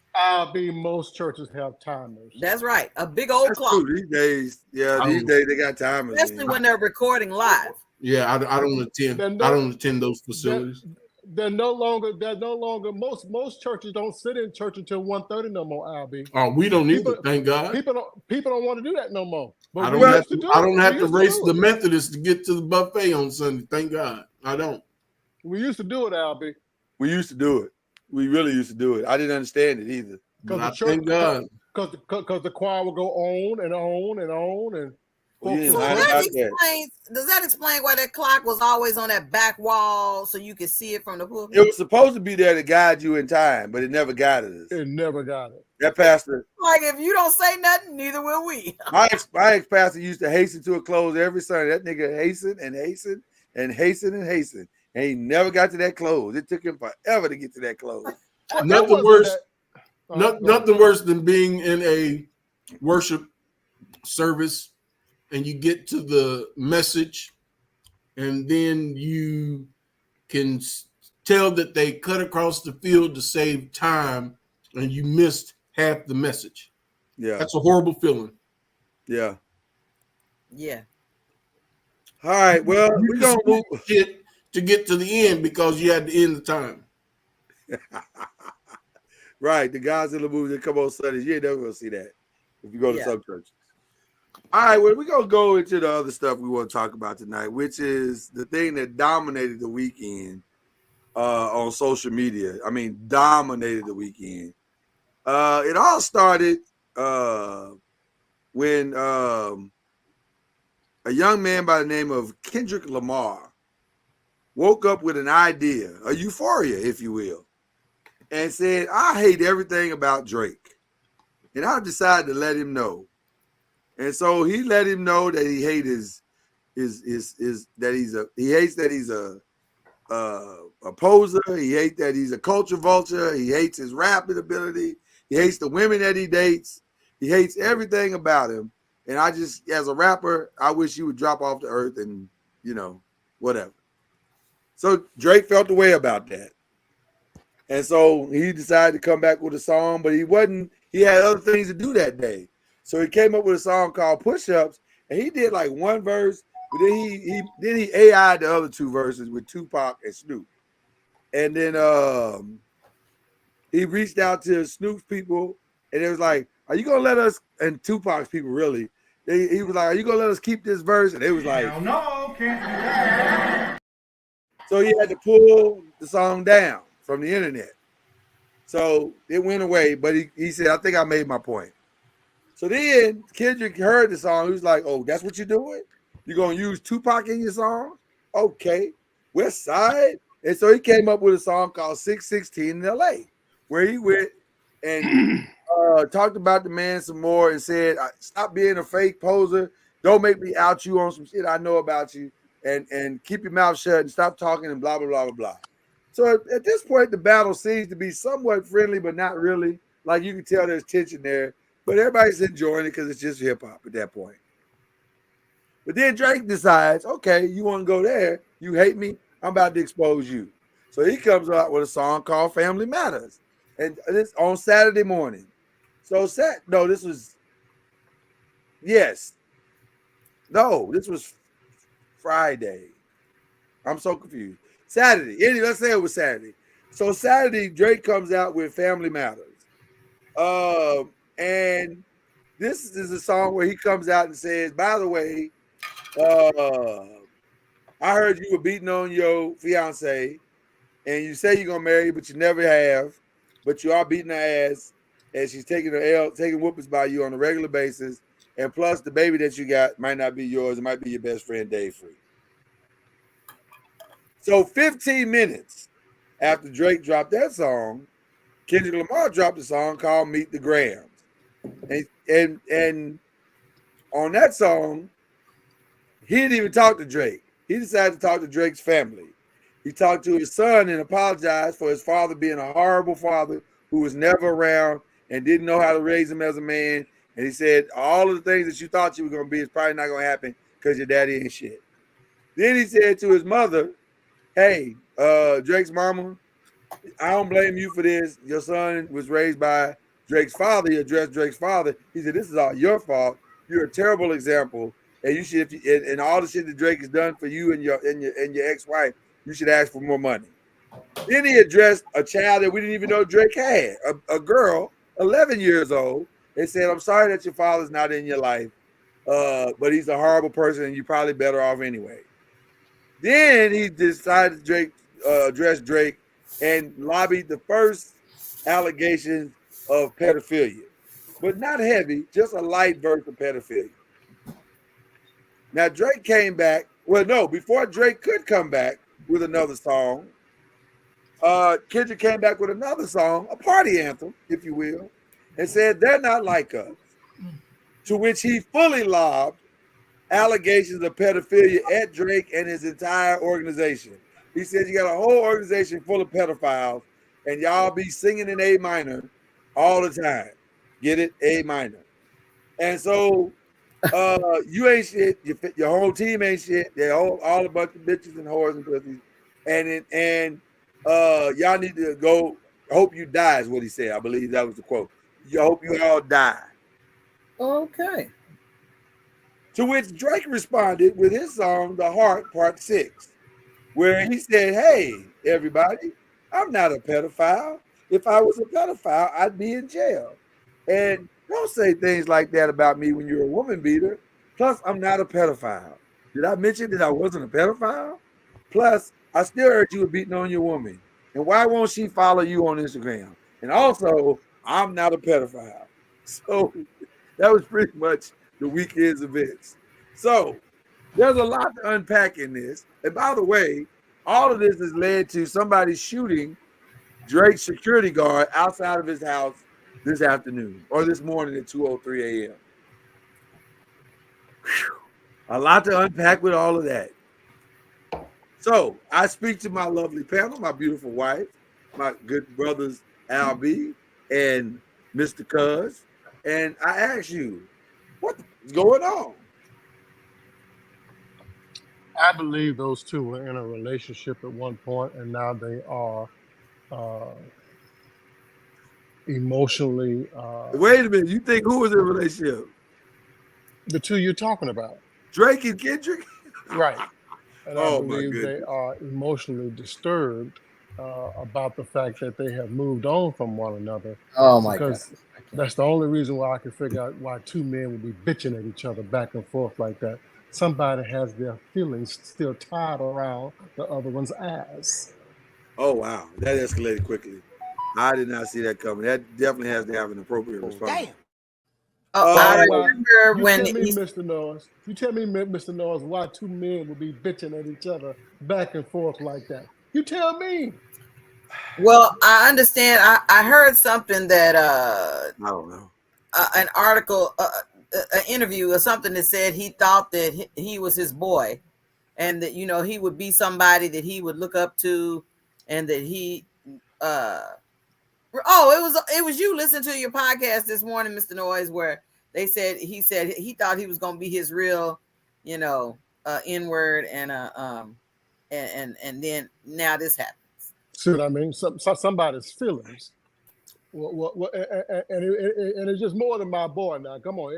Most churches have timers. That's right. A big old clock. True. These days, these days they got timers. Especially when they're recording live. Yeah, I don't attend. I don't attend those facilities. They're no longer. Most churches don't sit in church until 1:30 no more. Albie. Oh, we don't either. Thank God. People don't want to do that no more. But I don't have to race the Methodists to get to the buffet on Sunday. Thank God. I don't. We used to do it, Albie. We used to do it. We really used to do it. I didn't understand it either. Thank God. Because the choir will go on and on and on and. Well, you So lying that about that. explains, does that explain why that clock was always on that back wall so you could see it from the pulpit? It was supposed to be there to guide you in time, but it never guided us. It never got it. That pastor, Like if you don't say nothing, neither will we. my ex-pastor used to hasten to a close every Sunday. That nigga hastened and hastened and hastened and hastened. And he never got to that close. It took him forever to get to that close. Well, it Nothing wasn't worse. that- Nothing worse than being in a worship service and you get to the message and then you can tell that they cut across the field to save time and you missed half the message. Yeah. That's a horrible feeling. Yeah. Yeah. All right. Well, we're going to move. Shit to get to the end because you had to end the time. Right. The guys in the movie that come on Sundays, you ain't never going to see that if you go to Yeah. some churches. All right. Well, we're going to go into the other stuff we want to talk about tonight, which is the thing that dominated the weekend on social media. I mean, dominated the weekend. It all started when a young man by the name of Kendrick Lamar woke up with an idea, a euphoria, if you will, and said, I hate everything about Drake. And I decided to let him know. And so he let him know that he hates that he's a poser. He hates that he's a culture vulture. He hates his rapping ability. He hates the women that he dates. He hates everything about him. And I just, as a rapper, I wish he would drop off the earth and, whatever. So Drake felt the way about that. And so he decided to come back with a song, but he had other things to do that day. So he came up with a song called Push Ups, and he did like one verse, but then he AI'd the other two verses with Tupac and Snoop. And then he reached out to Snoop's people, and it was like, are you going to let us, and Tupac's people really, he was like, are you going to let us keep this verse? And it was like, hell no, can't do that. So he had to pull the song down from the internet. So it went away, but he said, I think I made my point. So then Kendrick heard the song. He was like, oh, that's what you're doing? You're going to use Tupac in your song? Okay. West Side. And so he came up with a song called 616 in LA, where he went and talked about the man some more and said, stop being a fake poser. Don't make me out you on some shit I know about you. And keep your mouth shut and stop talking and blah, blah, blah, blah, blah. So at this point, the battle seems to be somewhat friendly, but not really. Like you can tell there's tension there. But everybody's enjoying it because it's just hip hop at that point. But then Drake decides, okay, you want to go there? You hate me? I'm about to expose you. So he comes out with a song called Family Matters. And this on Saturday morning. So this was Friday. I'm so confused. Saturday. Anyway, let's say it was Saturday. So Saturday, Drake comes out with Family Matters. And this is a song where he comes out and says, by the way, I heard you were beating on your fiance and you say you're going to marry her, but you never have, but you are beating her ass and she's taking whoopings by you on a regular basis. And plus the baby that you got might not be yours. It might be your best friend, Dave Free. So 15 minutes after Drake dropped that song, Kendrick Lamar dropped a song called Meet the Grams. And on that song, he didn't even talk to Drake. He decided to talk to Drake's family. He talked to his son and apologized for his father being a horrible father who was never around and didn't know how to raise him as a man. And he said, all of the things that you thought you were going to be is probably not going to happen because your daddy ain't shit. Then he said to his mother, hey, Drake's mama, I don't blame you for this. Your son was raised by Drake's father. He addressed Drake's father. He said, this is all your fault. You're a terrible example. And you should, and all the shit that Drake has done for you and your ex-wife, you should ask for more money. Then he addressed a child that we didn't even know Drake had, a girl, 11 years old, and said, I'm sorry that your father's not in your life, but he's a horrible person and you're probably better off anyway. Then he decided to address Drake and lobbied the first allegation of pedophilia, but not heavy, just a light version of pedophilia. Now Drake came back. Well, no, before Drake could come back with another song, Kendrick came back with another song, a party anthem, if you will, and said they're not like us. To which he fully lobbed allegations of pedophilia at Drake and his entire organization. He said, you got a whole organization full of pedophiles, and y'all be singing in A minor all the time. Get it? A minor. And so you ain't shit. Your whole team ain't shit. They're all a bunch of bitches and whores and pussies. And y'all need to go. Hope you die is what he said. I believe that was the quote. You hope you all die. Okay. To which Drake responded with his song, The Heart, Part 6, where he said, hey, everybody, I'm not a pedophile. If I was a pedophile, I'd be in jail. And don't say things like that about me when you're a woman beater. Plus, I'm not a pedophile. Did I mention that I wasn't a pedophile? Plus, I still heard you were beating on your woman. And why won't she follow you on Instagram? And also, I'm not a pedophile. So that was pretty much the weekend's events. So there's a lot to unpack in this. And by the way, all of this has led to somebody shooting Drake's security guard outside of his house this afternoon or this morning at 2:03 a.m. A lot to unpack with all of that. So I speak to my lovely panel, my beautiful wife, my good brothers Al B and Mr. Cuz, and I ask you, what's going on? I believe those two were in a relationship at one point, and now they are emotionally. Wait a minute, you think who was in a relationship? The two you're talking about, Drake and Kendrick? right? And I Oh, my believe they goodness. are emotionally disturbed about the fact that they have moved on from one another. Oh my god. Because that's the only reason why I can figure out why two men would be bitching at each other back and forth like that. Somebody has their feelings still tied around the other one's ass. Oh, wow. That escalated quickly. I did not see that coming. That definitely has to have an appropriate response. Damn. Oh, I You remember when tell me, he, Mr. Noise. You tell me, Mr. Noise, why two men would be bitching at each other back and forth like that. You tell me. well, I understand. I heard something that I don't know. an article, an interview or something that said he thought that he was his boy, and that he would be somebody that he would look up to, and that he. It was you listening to your podcast this morning, Mr. Noise, where he said he thought he was gonna be his real, N-word, and then now this happens. See what I mean? Somebody's feelings. And it's just more than my boy now. Come on,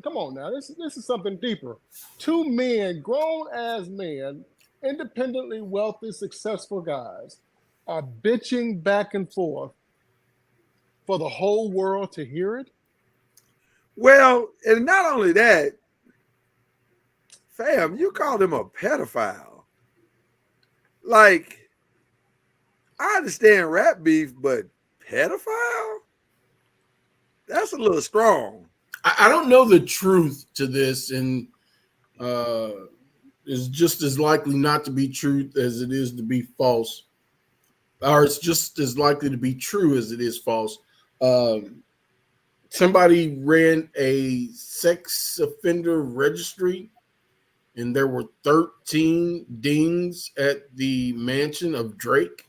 come on now. This is something deeper. Two men, grown as men, independently wealthy, successful guys, are bitching back and forth for the whole world to hear it. Well, and not only that, fam, you called him a pedophile. Like, I understand rap beef, but pedophile? That's a little strong. I don't know the truth to this, and it's just as likely not to be truth as it is to be false, or it's just as likely to be true as it is false. Somebody ran a sex offender registry, and there were 13 dings at the mansion of Drake,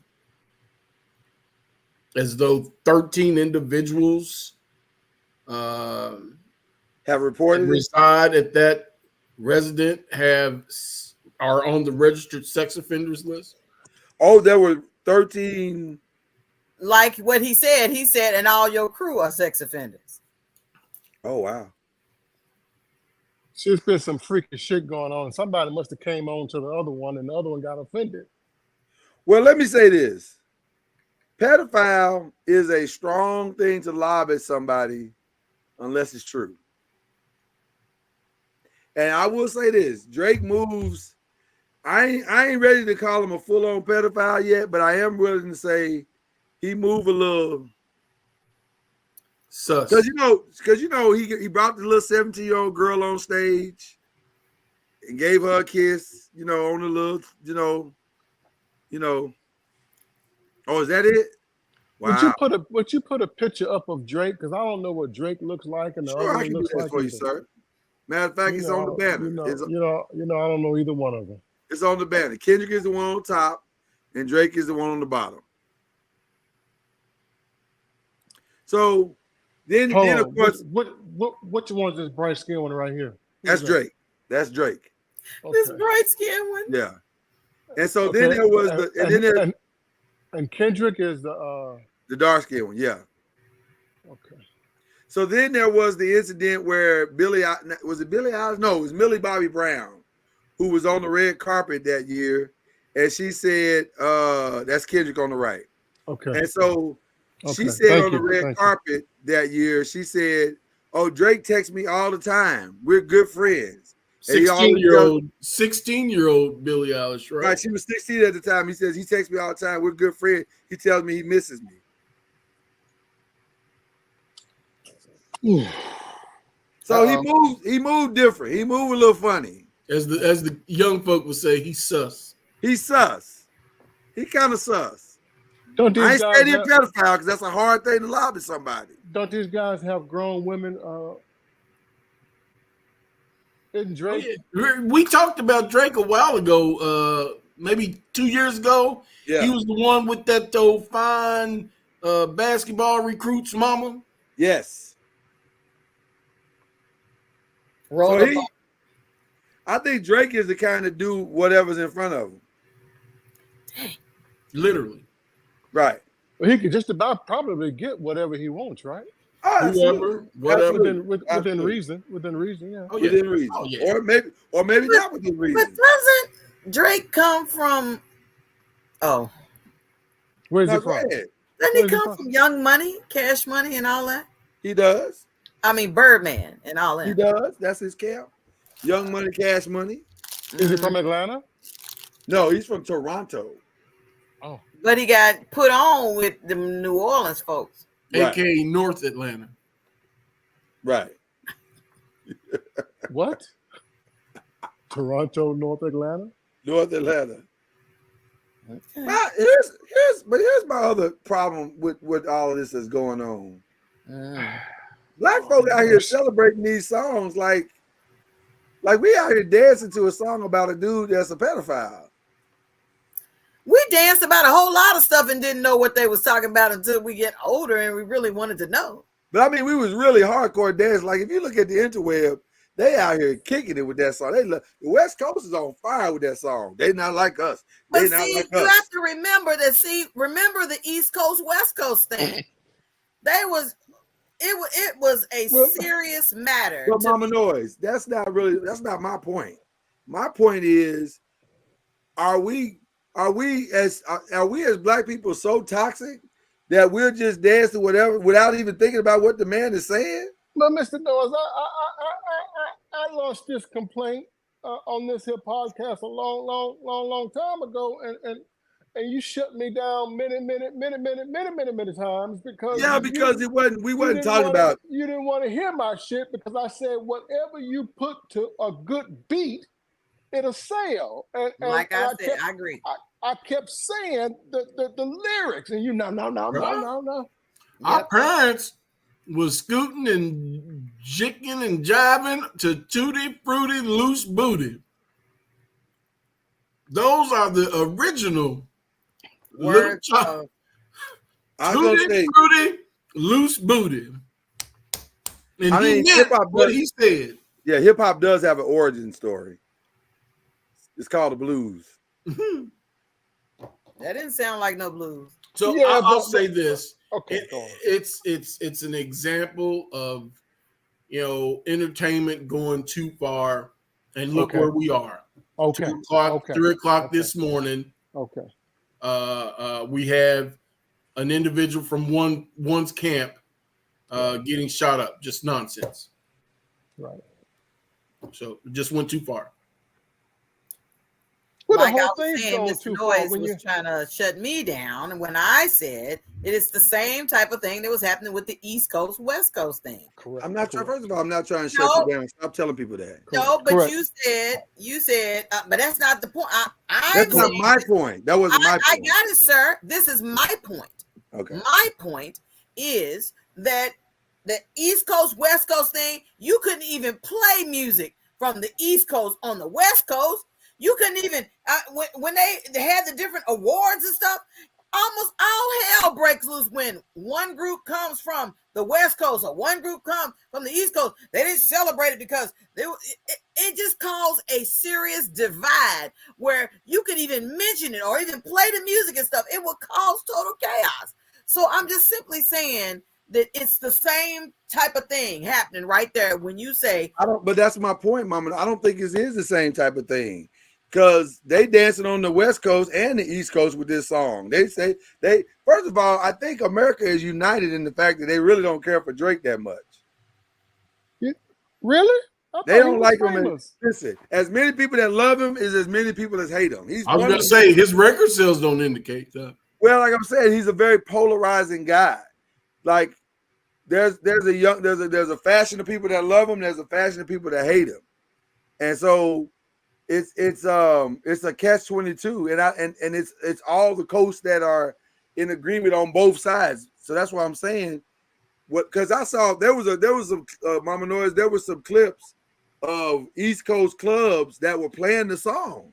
as though 13 individuals Have reported it? reside at that resident are on the registered sex offenders list. Oh, there were 13. Like what he said, and all your crew are sex offenders. Oh, wow. There's been some freaky shit going on. Somebody must have came on to the other one, and the other one got offended. Well, let me say this. Pedophile is a strong thing to lob at somebody unless it's true. And I will say this. Drake moves. I ain't ready to call him a full-on pedophile yet, but I am willing to say he moved a little Sus. because he brought the little 17-year-old girl on stage. and gave her a kiss, you know, on the little, you know. Oh, is that it? Wow. Would you put a picture up of Drake? Because I don't know what Drake looks like and the Sure, other I one can do looks that like for you, either. sir. Matter of fact, it's on the banner. I don't know either one of them. It's on the banner. Kendrick is the one on top, and Drake is the one on the bottom. So then of course, which one is this bright skin one right here? That's Drake. That's Drake. Okay. This bright skin one. Yeah. And so then there was and Kendrick is the dark skin one. Yeah. Okay. So then there was the incident where Billie Eilish? No, it was Millie Bobby Brown, who was on the red carpet that year, and she said, "That's Kendrick on the right." Okay. And so she said on the red carpet that year, she said, "Oh, Drake texts me all the time. We're good friends." 16-year-old Billie Eilish, right? Right. She was 16 at the time. He says he texts me all the time. We're good friends. He tells me he misses me. So he moved different. He moved a little funny. As the young folk would say, he's sus. He's sus. He kind of sus. I ain't saying he's a pedophile because that's a hard thing to lie to somebody. Don't these guys have grown women? Isn't Drake? Oh, yeah. We talked about Drake a while ago, maybe 2 years ago. Yeah. He was the one with that fine basketball recruit's mama. Yes. So I think Drake is the kind of do whatever's in front of him. Literally. Right. Well, he could just about probably get whatever he wants, right? Whatever. Within reason. Within reason, yeah. Oh, yeah. Within reason. Oh, yeah. Or maybe not within reason. But doesn't Drake come from Where's he from? Doesn't he come from Young Money, Cash Money, and all that? He does. I mean Birdman and all that. He does. That's his camp. Young Money, Cash Money. Is he from Atlanta? No, he's from Toronto. Oh. But he got put on with the New Orleans folks. Right. AKA North Atlanta. Right. What? Toronto, North Atlanta? North Atlanta. Okay. Well, here's my other problem with all of this that's going on. Black folk out here celebrating these songs like we out here dancing to a song about a dude that's a pedophile. We danced about a whole lot of stuff and didn't know what they was talking about until we get older and we really wanted to know. But I mean, we was really hardcore dancing. Like if you look at the interweb, they out here kicking it with that song. The West Coast is on fire with that song. They not like us. But see, you have to remember that. Remember the East Coast West Coast thing. It was a serious matter. But Mama NOIZ, that's not my point. My point is, are we as Black people so toxic that we'll just dance to whatever without even thinking about what the man is saying? But Mr. NOIZ, I launched this complaint on this here podcast a long time ago, and you shut me down many times because we wasn't talking about. You didn't want to hear my shit because I said whatever you put to a good beat, it'll sell. And I said, I agree. I kept saying the lyrics, and you no. Our parents was scooting and jicking and jiving to Tutti Frutti Loose Booty. Those are the original words. Tutti Frutti Loose Booty. And he meant what he said. Yeah, hip hop does have an origin story. It's called the blues. That didn't sound like no blues. So yeah, I'll say this. Okay, it's an example of entertainment going too far, and look where we are. Okay. 2 o'clock, 3 o'clock this morning. Okay. We have an individual from one's camp getting shot up. Just nonsense. Right. So it just went too far. What like I whole was thing's saying, going Mr. too far Noise when was you. trying to shut me down when I said it is the same type of thing that was happening with the East Coast, West Coast thing. Correct. I'm not trying. correct. First of all, I'm not trying to shut you down. Stop telling people that. No, but correct. you said, but that's not the point. I'm That's not saying my point. That wasn't my I point. got it, sir. This is my point. Okay. My point is that the East Coast, West Coast thing, you couldn't even play music from the East Coast on the West Coast. You couldn't even, when they had the different awards and stuff, almost all hell breaks loose when one group comes from the West Coast or one group comes from the East Coast. They didn't celebrate it because it just caused a serious divide where you could even mention it or even play the music and stuff. It would cause total chaos. So I'm just simply saying that it's the same type of thing happening right there when you say. But that's my point, Mama. I don't think it is the same type of thing. Because they dancing on the West Coast and the East Coast with this song. They say first of all, I think America is united in the fact that they really don't care for Drake that much. Really? They don't like him. Listen, as many people that love him is as many people as hate him. I was gonna say his record sales don't indicate that. Well, like I'm saying, he's a very polarizing guy. Like there's a faction of people that love him. There's a faction of people that hate him, and so it's a catch-22, and it's all the coasts that are in agreement on both sides. So that's why I'm saying because I saw there was some Mama Noise. There was some clips of East Coast clubs that were playing the song.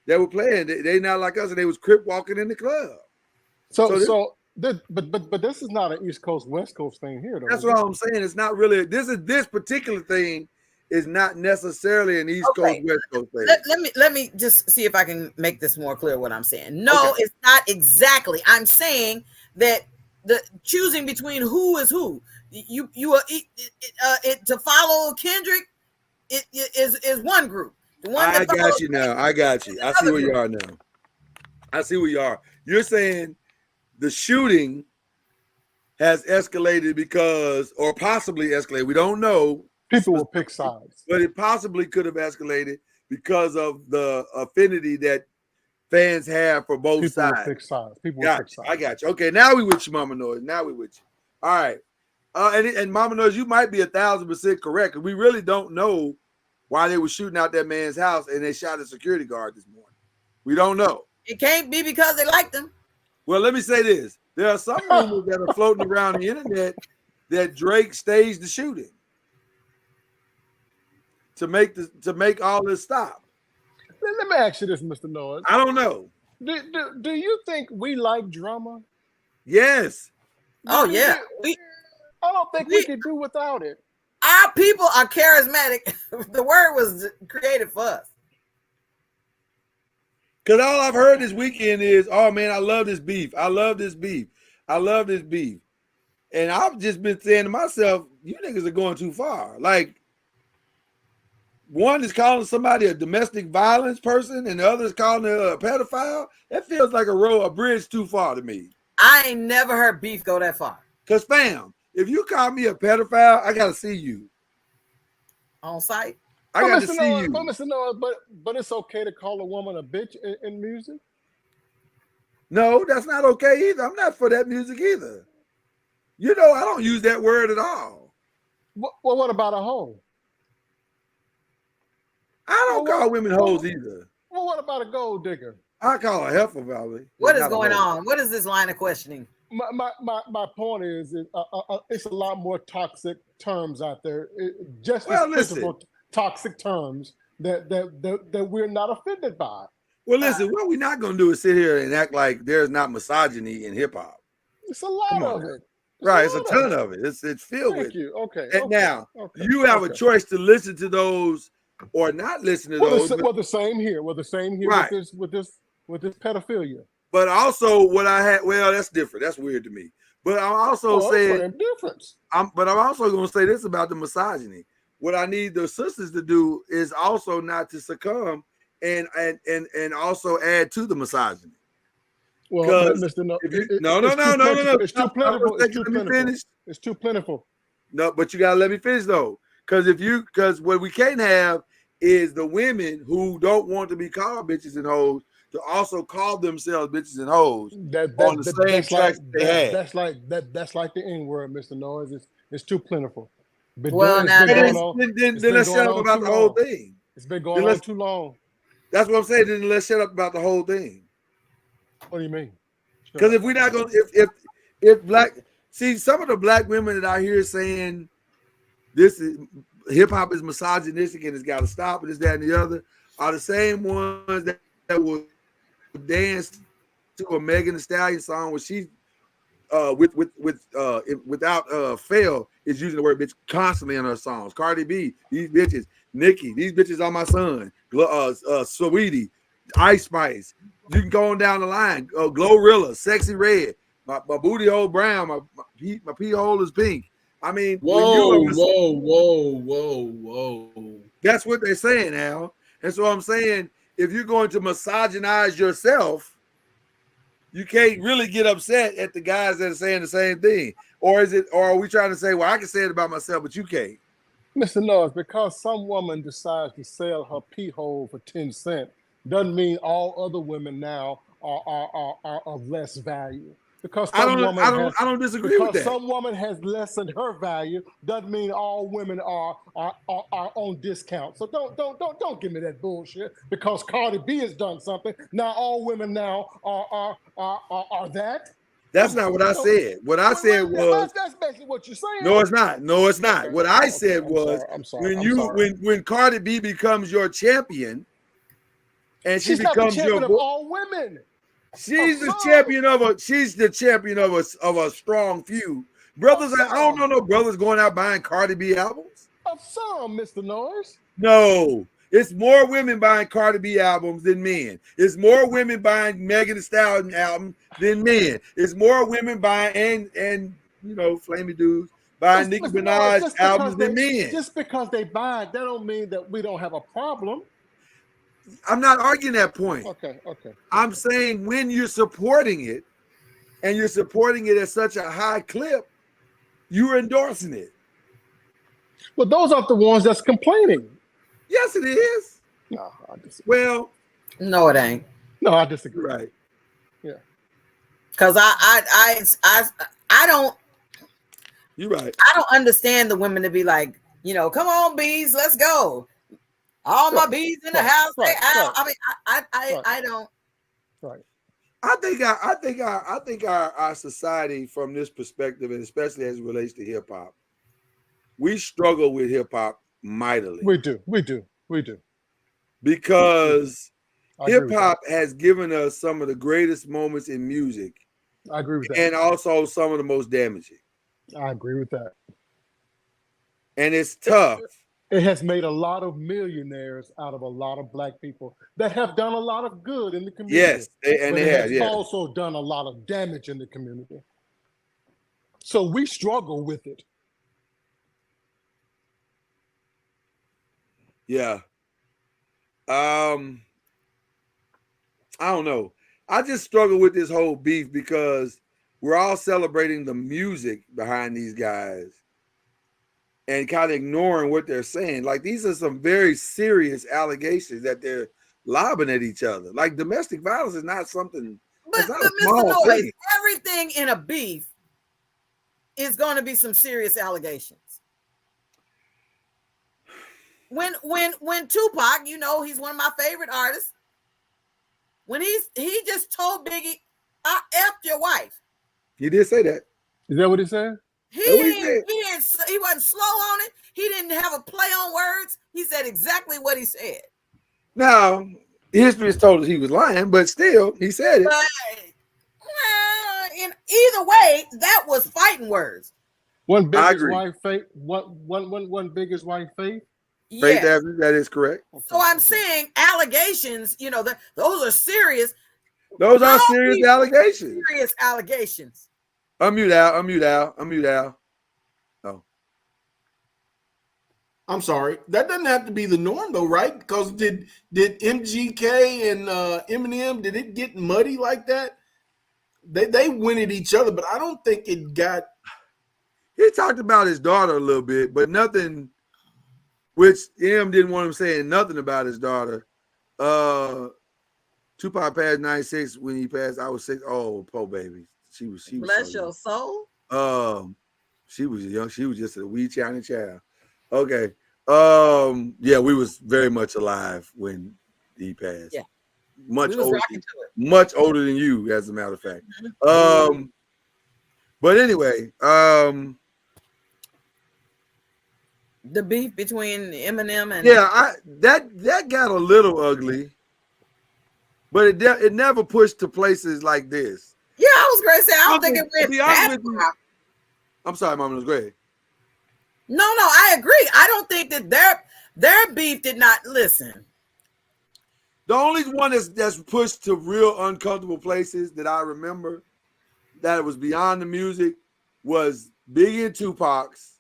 They were playing. They not like us, and they was crip walking in the club. But this is not an East Coast West Coast thing here, though. That's what I'm saying. It's not really. This particular thing is not necessarily an East Coast West Coast thing. Let me just see if I can make this more clear. What I'm saying. No, it's not exactly. I'm saying that the choosing between who is who. You to follow Kendrick. It is one group. The one I got you now. I got you. I see where you are now. I see where you are. You're saying the shooting has escalated because, or possibly escalated. We don't know. People will pick sides. But it possibly could have escalated because of the affinity that fans have for both sides. People will pick sides. People will pick sides. I got you. Okay, now we with you, Mama Noise. Now we with you. All right. And Mama Noise, you might be 1,000% correct because we really don't know why they were shooting out that man's house and they shot a security guard this morning. We don't know. It can't be because they liked him. Well, let me say this. There are some rumors that are floating around the internet that Drake staged the shooting to make all this stop. Let me ask you this, Mr. Noise. I don't know. Do you think we like drama? Yes. Oh, yeah. I don't think we could do without it. Our people are charismatic. The word was created for us. Because all I've heard this weekend is, oh, man, I love this beef. I love this beef. I love this beef. And I've just been saying to myself, you niggas are going too far. Like, one is calling somebody a domestic violence person and the other is calling her a pedophile. That feels like a bridge too far to me. I ain't never heard beef go that far. Because, fam, if you call me a pedophile, I got to see you. On site? I got to see you. But Mr. Noah, but it's okay to call a woman a bitch in music? No, that's not okay either. I'm not for that music either. You know, I don't use that word at all. Well, what about a hoe? I don't call women hoes either. Well, what about a gold digger? I call her heifer, Valley. What is going on? What is this line of questioning? My point is, it's a lot more toxic terms out there. Toxic terms that we're not offended by. Well, listen, what we're not going to do is sit here and act like there's not misogyny in hip hop. It's a lot of it. Right, it's a ton of it. It's filled with. Thank you. Okay. And now you have a choice to listen to those or not listen to those. Well, the same here. Well, the same here right. with this pedophilia. But also, what I had, well, that's different. That's weird to me. But I'm also saying difference. I'm also going to say this about the misogyny. What I need the sisters to do is also not to succumb and also add to the misogyny. Well, Mr. No, no. It's too plentiful. It's too plentiful. It's too plentiful. No, but you gotta let me finish though, because what we can't have is the women who don't want to be called bitches and hoes to also call themselves bitches and hoes on the same that's tracks like they had. that's like the N-word, Mr. Noise. It's too plentiful. Well, now Then let's shut up about the whole thing. It's been going on too long. That's what I'm saying. Then let's shut up about the whole thing. What do you mean? Because if we're not gonna, if black, see some of the black women that I hear saying this is hip hop is misogynistic and it's got to stop and this, that, and the other, are the same ones that will dance to a Megan Thee Stallion song where she without fail is using the word bitch constantly in her songs. Cardi B, these bitches, Nicki, these bitches are my son, Sweetie, Ice Spice. You can go on down the line. Glorilla, Sexy Red, my booty hole brown, my pee hole is pink. I mean, whoa. That's what they're saying, Al. And so I'm saying, if you're going to misogynize yourself, you can't really get upset at the guys that are saying the same thing. Or are we trying to say, well, I can say it about myself, but you can't? Mr. Noise, because some woman decides to sell her pee hole for 10 cents doesn't mean all other women now are of less value. Because I don't disagree with that. Some woman has lessened her value doesn't mean all women are on discount. So don't give me that bullshit. Because Cardi B has done something, now all women now are that. That's not what I said. What I said was that's basically what you're saying. No, it's not. No, it's not. Okay, what I said was I'm sorry. when Cardi B becomes your champion, and she's becomes not the champion of all women. She's the champion of a strong few. Brothers, I don't know no brothers going out buying Cardi B albums. Of some, Mr. Noise. No. It's more women buying Cardi B albums than men. It's more women buying Megan Thee Stallion album than men. It's more women buying and flamey dudes buying Nicki Minaj albums than men. Just because they buy it, that don't mean that we don't have a problem. I'm not arguing that point. Okay. I'm saying when you're supporting it and you're supporting it at such a high clip, you're endorsing it. Well, those aren't the ones that's complaining. Yes, it is. No, I disagree. Well, no, it ain't. No, I disagree. Right. Yeah. Because I don't. You're right. I don't understand the women to be like, come on, bees, let's go. All my bees in the house, they out. I mean, I don't. Right. I think our society, from this perspective, and especially as it relates to hip hop, we struggle with hip hop mightily. We do. Because hip hop has given us some of the greatest moments in music. I agree with that. And also some of the most damaging. I agree with that. And it's tough. It has made a lot of millionaires out of a lot of black people that have done a lot of good in the community. Yes, and they have. It's also done a lot of damage in the community. So we struggle with it. Yeah. I don't know. I just struggle with this whole beef because we're all celebrating the music behind these guys and kind of ignoring what they're saying. Like, these are some very serious allegations that they're lobbing at each other. Like, domestic violence is not something. But Mr. Noise, everything in a beef is going to be some serious allegations. When Tupac, he's one of my favorite artists. When he just told Biggie, "I effed your wife." He did say that. Is that what he said? He wasn't slow on it. He didn't have a play on words. He said exactly what he said. Now, history has told us he was lying, but still, he said it. But, in either way, that was fighting words. One biggest wife, Faith. One biggest wife, Faith. Faith Evans, that is correct. So I'm saying allegations. Those are serious. Those are serious allegations. Serious allegations. Unmute Al. Oh. I'm sorry. That doesn't have to be the norm, though, right? Because did MGK and Eminem, did it get muddy like that? They went at each other, but I don't think it got. He talked about his daughter a little bit, but nothing. Which M didn't want him saying nothing about his daughter. Tupac passed 96. When he passed, I was 6. Oh, poor baby. She was Bless so your soul. she was young. She was just a wee tiny child. Okay. Yeah, we was very much alive when he passed. Yeah. Much We was older, rocking to it. much older than you, as a matter of fact. But anyway, The beef between Eminem and that got a little ugly, but it never pushed to places like this. Yeah, I was going to say I don't think it went. To be honest with you, I'm sorry, Mama, it was great. No, I agree. I don't think that their beef did not listen. The only one that's pushed to real uncomfortable places that I remember that was beyond the music was Biggie and Tupac's,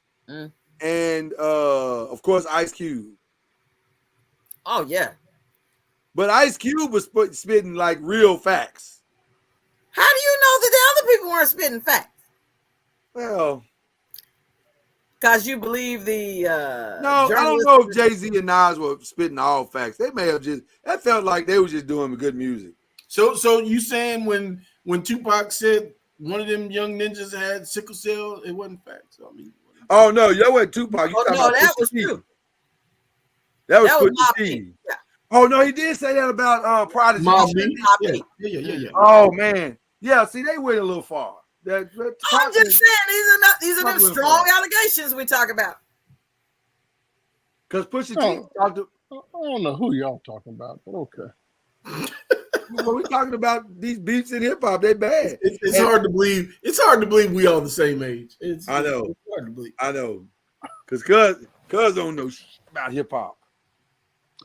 and of course Ice Cube. Oh yeah, but Ice Cube was spitting like real facts. How do you know that the other people weren't spitting facts? Well, because you believe the no, I don't know if Jay-Z and Nas were spitting all facts. They may have that felt like they were just doing good music. So you saying when Tupac said one of them young ninjas had sickle cell, it wasn't facts. I mean, oh no, that wasn't Tupac. No, that was true. That was Mobb Deep. Yeah. Oh no, he did say that about Prodigy. Mobb Deep. Yeah. Oh man, yeah. See, they went a little far. I'm just saying these are them strong allegations we talk about. Because Pusha T talked to. I don't know who y'all talking about, but okay. Well, we're talking about these beefs in hip hop. They bad. It's hard to believe. It's hard to believe we all the same age. I know. It's hard to believe. I know. Because Cuz don't know about hip hop.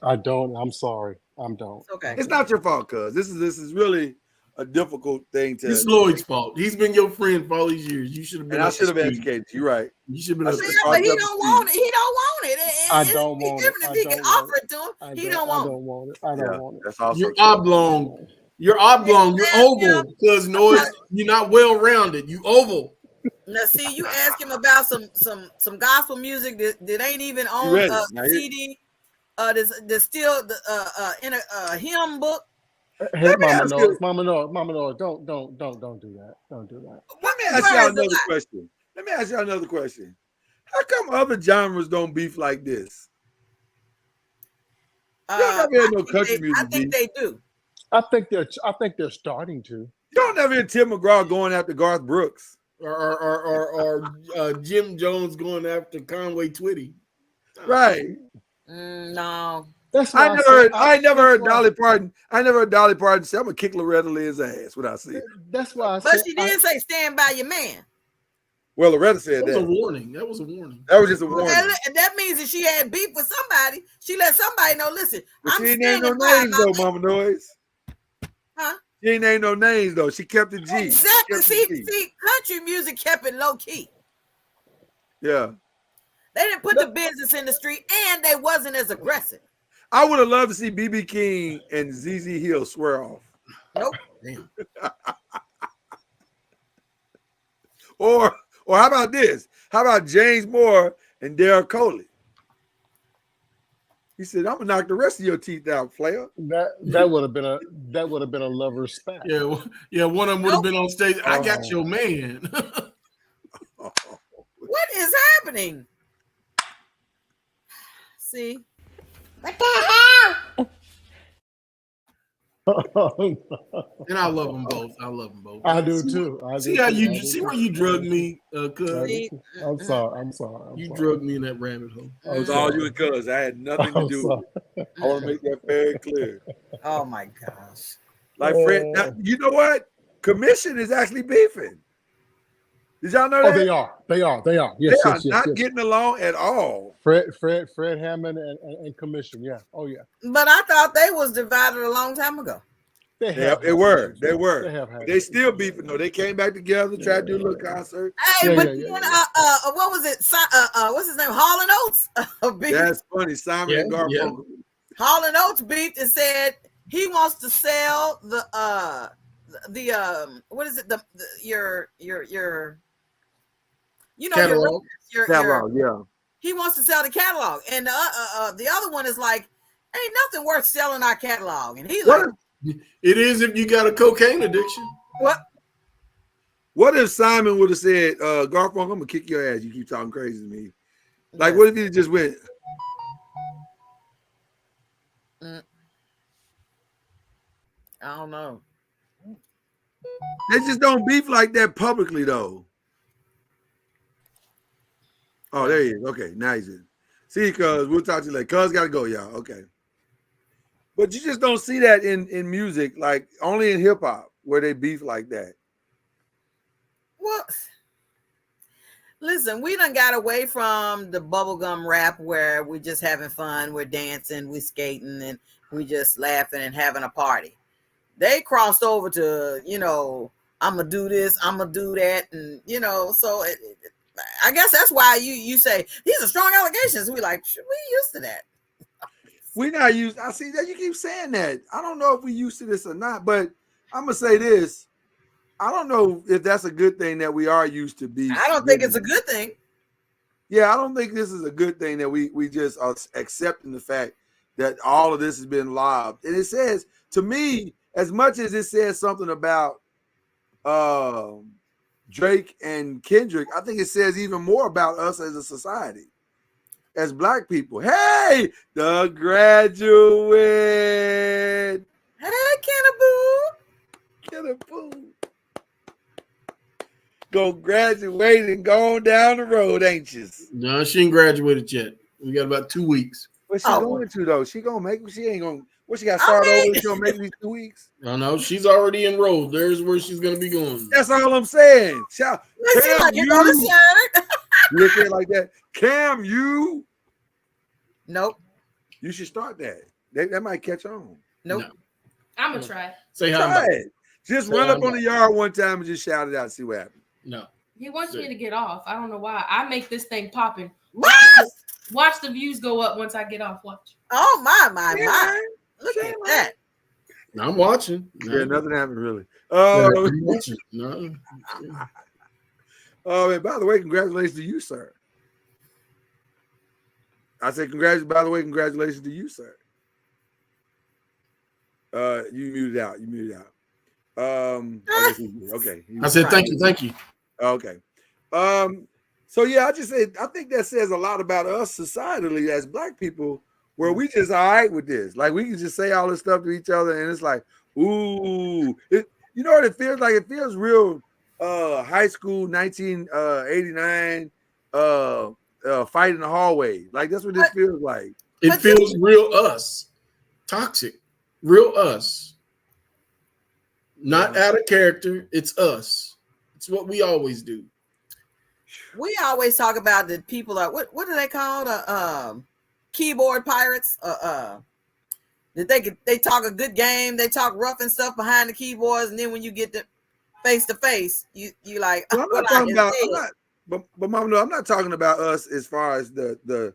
I don't. I'm sorry. I don't. Okay. It's not your fault, Cuz. This is really a difficult thing to. It's Lloyd's fault. He's been your friend for all these years. You should have been. And I should have educated. You're right. You should have been. But he don't want it. He don't want it. I don't want it. If he can offer it to him, he don't want it. I don't want it. I don't want it. That's also You're oblong. You're oblong. You're oval. Because NOIZ, you're not well rounded. You oval. Now, see, you ask him about some gospel music that ain't even on CD. There's still in a hymn book. Hey, Mama Noah, don't do that. Don't do that. Let me ask y'all another question. How come other genres don't beef like this? You don't never hear no country music. I think they do. I think they're starting to. You don't never hear Tim McGraw going after Garth Brooks. Or Jim Jones going after Conway Twitty. Right. No. That's I never heard Dolly Parton. I never heard Dolly Parton say, "I'm gonna kick Loretta Lynn's ass" without seeing. That's why. But she did say, "Stand by your man." Well, Loretta said that. That was a warning. That was a warning. That was just a warning. And that means that she had beef with somebody. She let somebody know. Listen, but I'm she ain't named no names though, Mama NOIZ. Huh? She ain't named no names though. She kept it G. Exactly. See, country music kept it low key. Yeah. They didn't put the business in the street, and they wasn't as aggressive. I would have loved to see BB King and ZZ Hill swear off. Nope. Damn. Or how about this? How about James Moore and Darryl Coley? He said, "I'm gonna knock the rest of your teeth out, player." That would have been a lover's spat. Yeah. One of them would have been on stage. I got your man. What is happening? See. What the hell? And I love them both. I do too. See how you see where you drugged me, Cuz. I'm sorry. You drugged me in that rabbit hole. It was all you and Cuz. I had nothing to do with it. I want to make that very clear. Oh my gosh. Like Fred, now, you know what? Commission is actually beefing. Did y'all know that? They are. Yes, they are not getting along at all. Fred Hammond and Commission. Yeah. Oh yeah. But I thought they was divided a long time ago. They were. They still beefing though. They came back together, tried to do a little concert. Hey, what was it? What's his name? Hall and Oates. That's funny. Simon and Garfunkel. Hall and Oates beefed and said he wants to sell the what is it? Your catalog, yeah. He wants to sell the catalog, and the other one is like, ain't nothing worth selling our catalog. And he's like, It is if you got a cocaine addiction. What if Simon would have said, Garfunkel, I'm gonna kick your ass. You keep talking crazy to me. Like, what if he just went? I don't know. They just don't beef like that publicly, though. Oh, there he is. Okay, now he's in. See, cuz we'll talk to you later. Cuz gotta go, y'all. Okay. But you just don't see that in music, like only in hip hop where they beef like that. Well, listen, we done got away from the bubblegum rap where we're just having fun, we're dancing, we're skating, and we just laughing and having a party. They crossed over to, I'm gonna do this, I'm gonna do that, and so I guess that's why you say these are strong allegations. We like, we used to that. We're not used. I see that you keep saying that. I don't know if we used to this or not, but I'm gonna say this. I don't know if that's a good thing that we are used to be. I don't think it's a good thing. Yeah, I don't think this is a good thing that we just are accepting the fact that all of this has been lobbed. And it says, to me, as much as it says something about Drake and Kendrick, I think it says even more about us as a society, as Black people. Hey, the graduate. Hey, Kennaboo. Go graduate and go on down the road, ain't you? No, she ain't graduated yet. We got about 2 weeks. What's she going to, though? She gonna make, she ain't gonna, what she got started over? She gonna make these 2 weeks? No, no, she's already enrolled. There's where she's gonna be going. That's all I'm saying. Shout, Cam, like you look at it like that. Cam, you. Nope. You should start that. That might catch on. Nope. No. I'm gonna try. Say hi. Try it. Just run up on the yard one time and just shout it out. See what happens. No. He wants me to get off. I don't know why. I make this thing popping. What? Watch the views go up once I get off. Watch. Oh my. Look at that. I'm watching. No. Yeah, nothing happened really. I'm watching. No. Oh, and by the way, congratulations to you, sir. I said congratulations to you, sir. You muted out. Okay. I said thank you. Okay. So yeah, I think that says a lot about us societally as Black people, where we just all right with this. Like we can just say all this stuff to each other, and it's like, ooh, you know what it feels like? It feels real high school 1989 fight in the hallway. Like that's what this feels like. It feels real us. Toxic. Real us. Not out of character. It's us. It's what we always do. We always talk about the people are what do they call keyboard pirates? That they talk a good game, they talk rough and stuff behind the keyboards, and then when you get to face, you like. Well, I'm not talking about. Mom, no, I'm not talking about us as far as the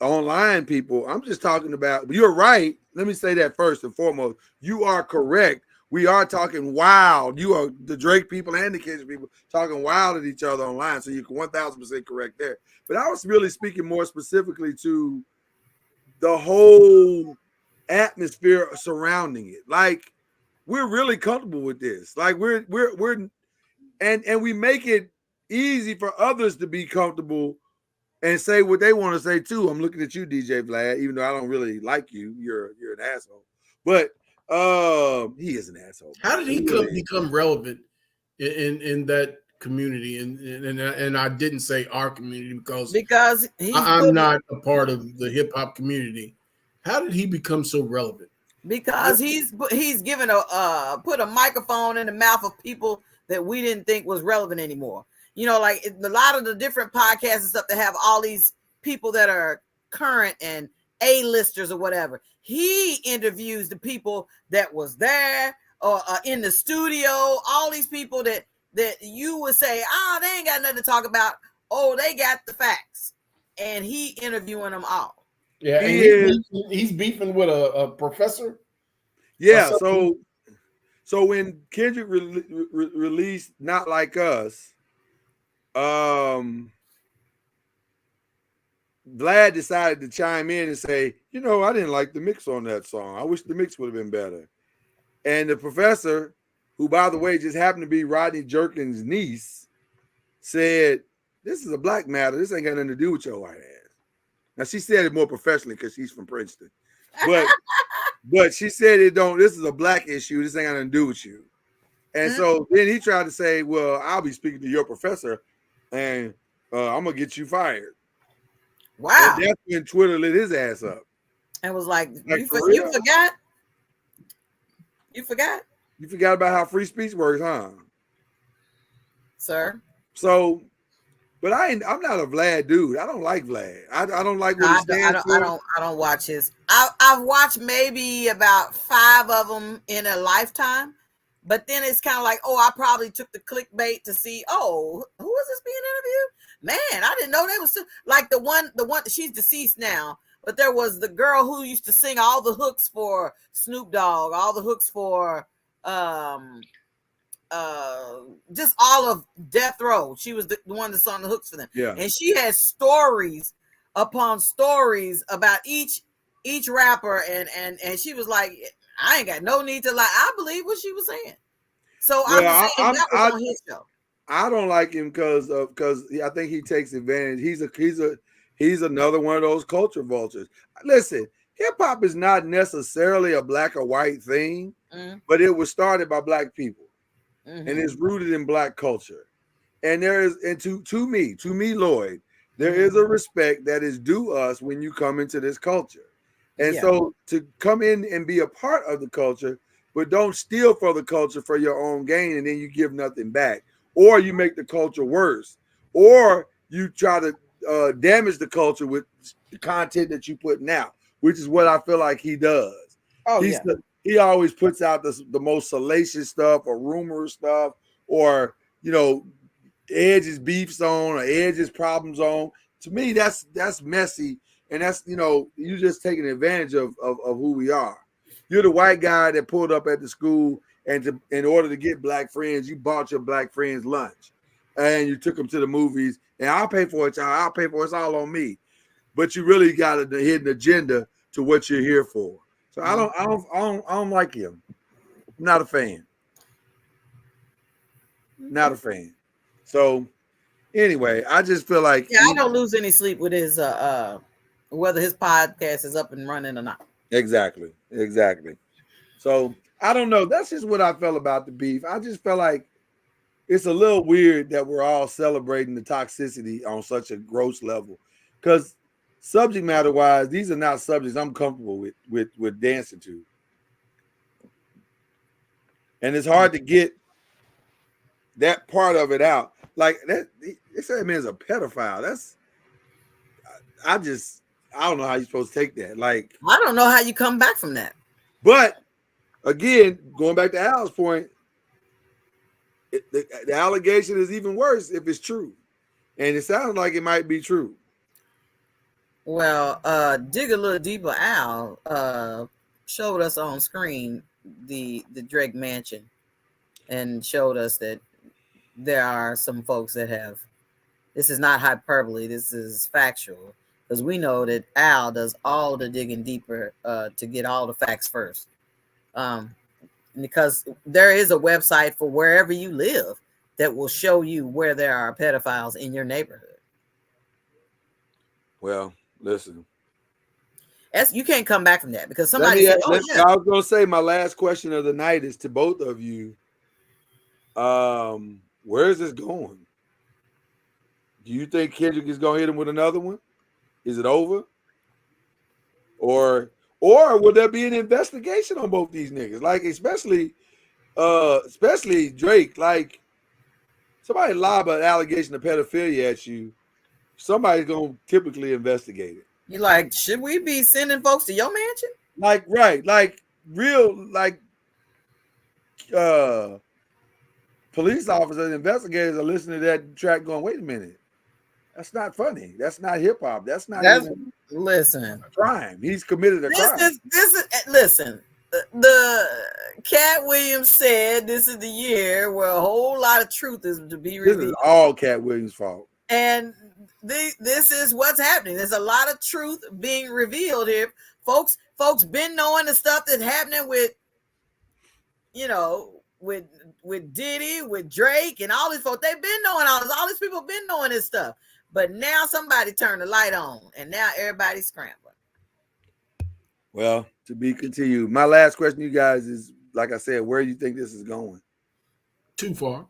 online people. I'm just talking about. You're right. Let me say that first and foremost. You are correct. We are talking wild. You are the Drake people and the Kendrick people talking wild at each other online. So you're 1,000% correct there. But I was really speaking more specifically to the whole atmosphere surrounding it. Like we're really comfortable with this. Like we're and we make it easy for others to be comfortable and say what they want to say too. I'm looking at you, DJ Vlad, even though I don't really like you. You're an asshole. But he is an asshole. How did he become relevant in that community? And I didn't say our community because I'm not a part of the hip hop community. How did he become so relevant? Because he's given put a microphone in the mouth of people that we didn't think was relevant anymore. You know, like a lot of the different podcasts and stuff that have all these people that are current and A-listers or whatever. He interviews the people that was there or in the studio, all these people that you would say, oh, they ain't got nothing to talk about. Oh, they got the facts. And he interviewing them all. Yeah, he's beefing with a professor. Yeah, so when Kendrick released Not Like Us, Vlad decided to chime in and say, I didn't like the mix on that song. I wish the mix would have been better. And the professor, who by the way just happened to be Rodney Jerkins' niece, said, "This is a black matter. This ain't got nothing to do with your white ass." Now she said it more professionally because she's from Princeton, but she said it don't. This is a black issue. This ain't got nothing to do with you. And so then he tried to say, "Well, I'll be speaking to your professor, and I'm gonna get you fired." Wow! And that's when Twitter lit his ass up and was like, "You for real? forgot? You forgot? You forgot about how free speech works, huh, sir?" So, but I'm not a Vlad dude. I don't like Vlad. I don't like what he stands for. I don't watch his. I've watched maybe about 5 of them in a lifetime, but then it's kind of like, oh, I probably took the clickbait to see, oh, who is this being interviewed? Man, I didn't know they was like the one. She's deceased now, but there was the girl who used to sing all the hooks for Snoop Dogg, all the hooks for just all of Death Row. She was the one that sung the hooks for them. Yeah. And she had stories upon stories about each rapper, and she was like, I ain't got no need to lie. I believe what she was saying. So I'm saying that was on his show. I don't like him because I think he takes advantage. He's another one of those culture vultures. Listen, hip hop is not necessarily a black or white thing, but it was started by black people, and it's rooted in black culture. And there is, and to me, Lloyd, there is a respect that is due us when you come into this culture. And so to come in and be a part of the culture, but don't steal for the culture for your own gain, and then you give nothing back, or you make the culture worse, or you try to damage the culture with the content that you putting out, which is what I feel like he does. He always puts out the most salacious stuff or rumor stuff, or Edge's beef zone or Edge's problem zone. To me, that's messy, and that's you just taking advantage of who we are. You're the white guy that pulled up at the school, and in order to get black friends, you bought your black friends lunch, and you took them to the movies. And I'll pay for it, y'all. I'll pay for it. It's all on me. But you really got a hidden agenda to what you're here for. So I don't like him. I'm not a fan. Not a fan. So anyway, I just feel like I don't lose any sleep with his whether his podcast is up and running or not. Exactly. So I don't know. That's just what I felt about the beef. I just felt like it's a little weird that we're all celebrating the toxicity on such a gross level, because subject matter wise, these are not subjects I'm comfortable with dancing to, and it's hard to get that part of it out. Like that, they say that man's a pedophile. I don't know how you're supposed to take that. Like, I don't know how you come back from that. But again, going back to Al's point, the allegation is even worse if it's true, and it sounds like it might be true. Well, dig a little deeper. Al showed us on screen the Drake mansion, and showed us that there are some folks that have. This is not hyperbole. This is factual, because we know that Al does all the digging deeper to get all the facts first. Because there is a website for wherever you live that will show you where there are pedophiles in your neighborhood. Well, listen. You can't come back from that, because somebody said, I was going to say my last question of the night is to both of you. Where is this going? Do you think Kendrick is going to hit him with another one? Is it over? Or will there be an investigation on both these niggas? Like, especially Drake. Like, somebody lob an allegation of pedophilia at you, somebody's gonna typically investigate it. You like, should we be sending folks to your mansion? Like, right, like real, like police officers and investigators are listening to that track going, wait a minute. That's not funny. That's not hip hop. That's listen. A crime. He's committed a crime. This is listen. The Cat Williams said this is the year where a whole lot of truth is to be revealed. This is all Cat Williams' fault. And this is what's happening. There's a lot of truth being revealed here. Folks been knowing the stuff that's happening with you know, with Diddy, with Drake, and all these folks. They've been knowing all this. All these people have been knowing this stuff. But now somebody turned the light on, and now everybody's scrambling. Well, to be continued. My last question to you guys is, like I said, where do you think this is going? Too far.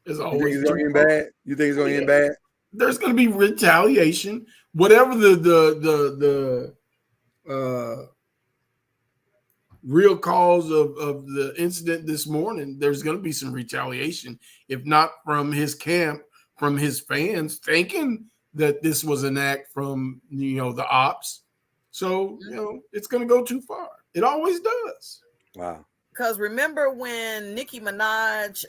It's You think always it's going to too end far. bad? You think it's going to end bad? There's going to be retaliation. Whatever the real cause of the incident this morning, there's going to be some retaliation, if not from his camp, from his fans thinking that this was an act from, you know, the ops. So, you know, it's going to go too far. It always does. Wow. Because remember when Nicki Minaj,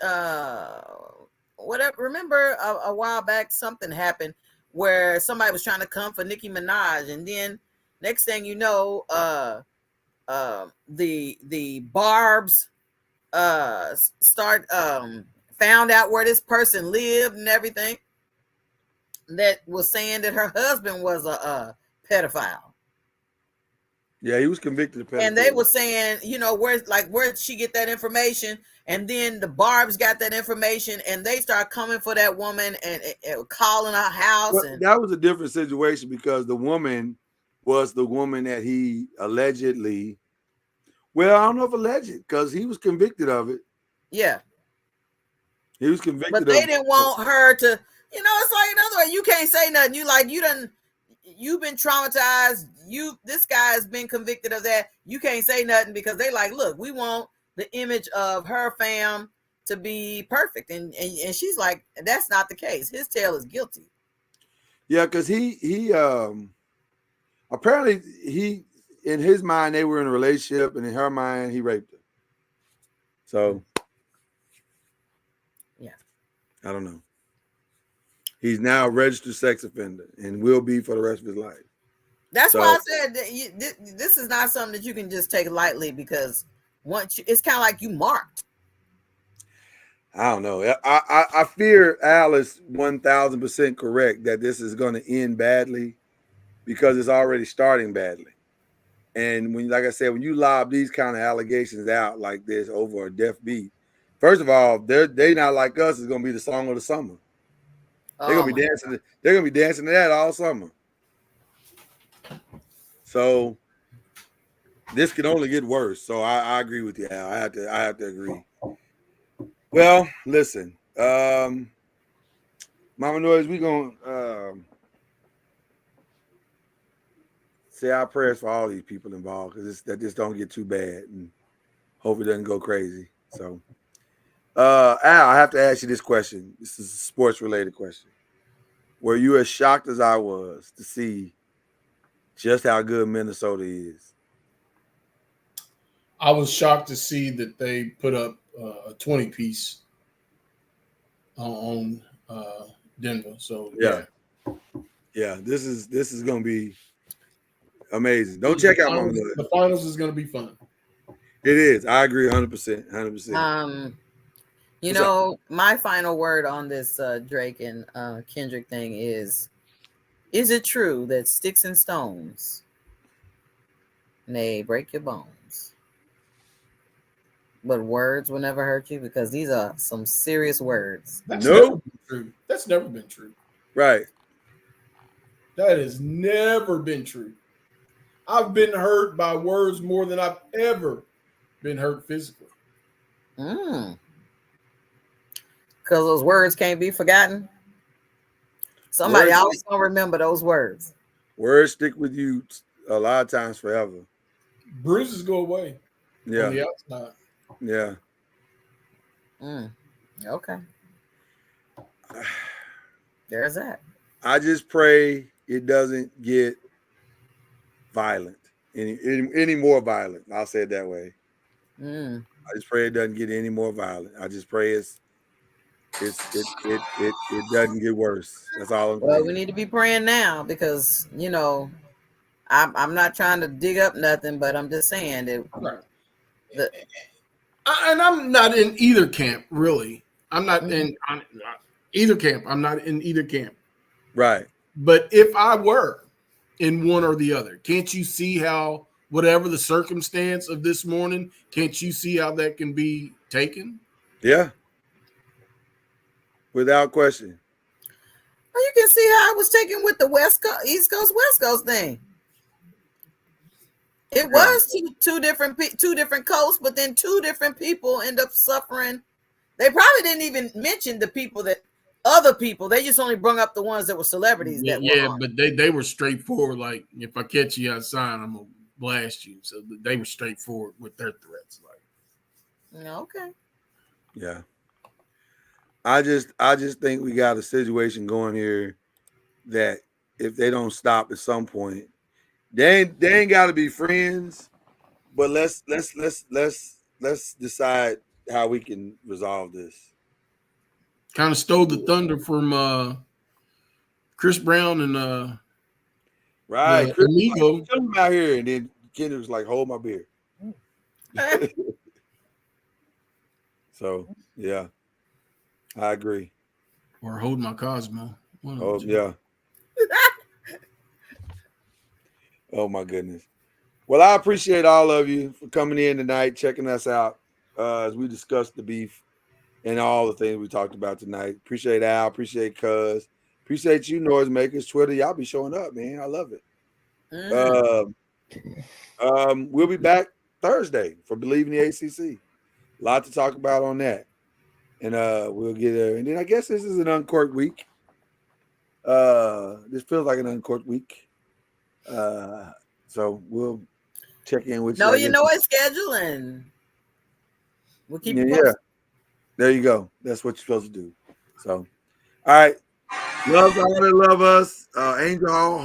remember a while back something happened where somebody was trying to come for Nicki Minaj, and then next thing you know, the Barbs found out where this person lived and everything, that was saying that her husband was a pedophile. Yeah, he was convicted of pedophilia. And they were saying, you know, where'd she get that information? And then the Barbs got that information, and they start coming for that woman and calling her house. Well, that was a different situation because the woman was the woman that he allegedly, well, I don't know if alleged, because he was convicted of it. Yeah. He was convicted but they didn't want her to, you know, it's like, in other words, you can't say nothing. You've been traumatized. This guy has been convicted of that. You can't say nothing because they like, look, we want the image of her fam to be perfect. And she's like, that's not the case. His tail is guilty. Yeah, because he apparently in his mind, they were in a relationship, and in her mind, he raped her. So yeah. I don't know. He's now a registered sex offender and will be for the rest of his life. That's why I said that this is not something that you can just take lightly, because it's kind of like you marked. I don't know. I fear Al is 1,000% correct that this is going to end badly because it's already starting badly. And when, like I said, when you lob these kind of allegations out like this over a deaf beat, first of all, they not like us is going to be the song of the summer. They're gonna be dancing. They're gonna be dancing to that all summer. So this can only get worse. So I agree with you, Al. I have to agree. Well, listen, Mama NOIZ, we gonna say our prayers for all these people involved, because that this don't get too bad, and hope it doesn't go crazy. So. Al, I have to ask you this question. This is a sports-related question. Were you as shocked as I was to see just how good Minnesota is? I was shocked to see that they put up a 20-piece on Denver. So yeah. This is going to be amazing. Don't check out Mama NOIZ. The finals is going to be fun. It is. I agree 100%. 100%. You know, my final word on this Drake and Kendrick thing is it true that sticks and stones may break your bones, but words will never hurt you? Because these are some serious words. That's never been true. That's never been true. Right. That has never been true. I've been hurt by words more than I've ever been hurt physically. Because those words can't be forgotten. Somebody always gonna remember those words. Words stick with you a lot of times forever. Bruises go away. Yeah. On the outside. Yeah. Okay. There's that. I just pray it doesn't get violent, any more violent. I'll say it that way. I just pray it doesn't get any more violent. I just pray it doesn't get worse. That's all I'm saying. Well, we need to be praying now, because, you know, I'm not trying to dig up nothing, but I'm just saying that. Right. And I'm not in either camp, really. I'm not in either camp. I'm not in either camp. Right. But if I were in one or the other, can't you see how whatever the circumstance of this morning, can't you see how that can be taken? Yeah. Without question. Well, you can see how it was taken with the West Coast, East Coast, West Coast thing. It was two different coasts, but then two different people end up suffering. They probably didn't even mention the people other people. They just only brought up the ones that were celebrities. But they were straightforward. Like, if I catch you outside, I'm gonna blast you. So they were straightforward with their threats. Like, okay. Yeah. I just think we got a situation going here that if they don't stop at some point, they ain't got to be friends, but let's decide how we can resolve this. kind of stole the thunder from Chris Brown and right. Chris Amigo. Come out here, and then Kendrick was like, "Hold my beer." So yeah, I agree. Or Hold My Cosmo. Oh yeah. Oh my goodness. Well, I appreciate all of you for coming in tonight, checking us out as we discussed the beef and all the things we talked about tonight. Appreciate Al, appreciate Cuz, appreciate you, Noisemakers, Twitter. Y'all be showing up, man. I love it. We'll be back Thursday for Believe in the ACC. A lot to talk about on that, and we'll get there. And then I guess this is an uncorked week. This feels like an uncorked week. So we'll check in with you. No, you know it's scheduling. We'll keep you posted. Yeah. There you go. That's what you're supposed to do. So, all right. Love all that love us. Angel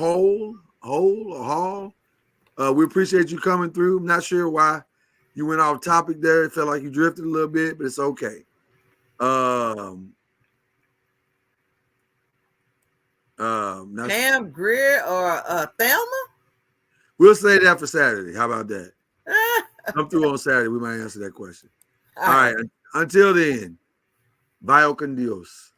Hall. We appreciate you coming through. I'm not sure why you went off topic there. It felt like you drifted a little bit, but it's okay. Pam Greer or Thelma? We'll say that for Saturday. How about that? Come through on Saturday. We might answer that question. All right. Until then, vaya con Dios.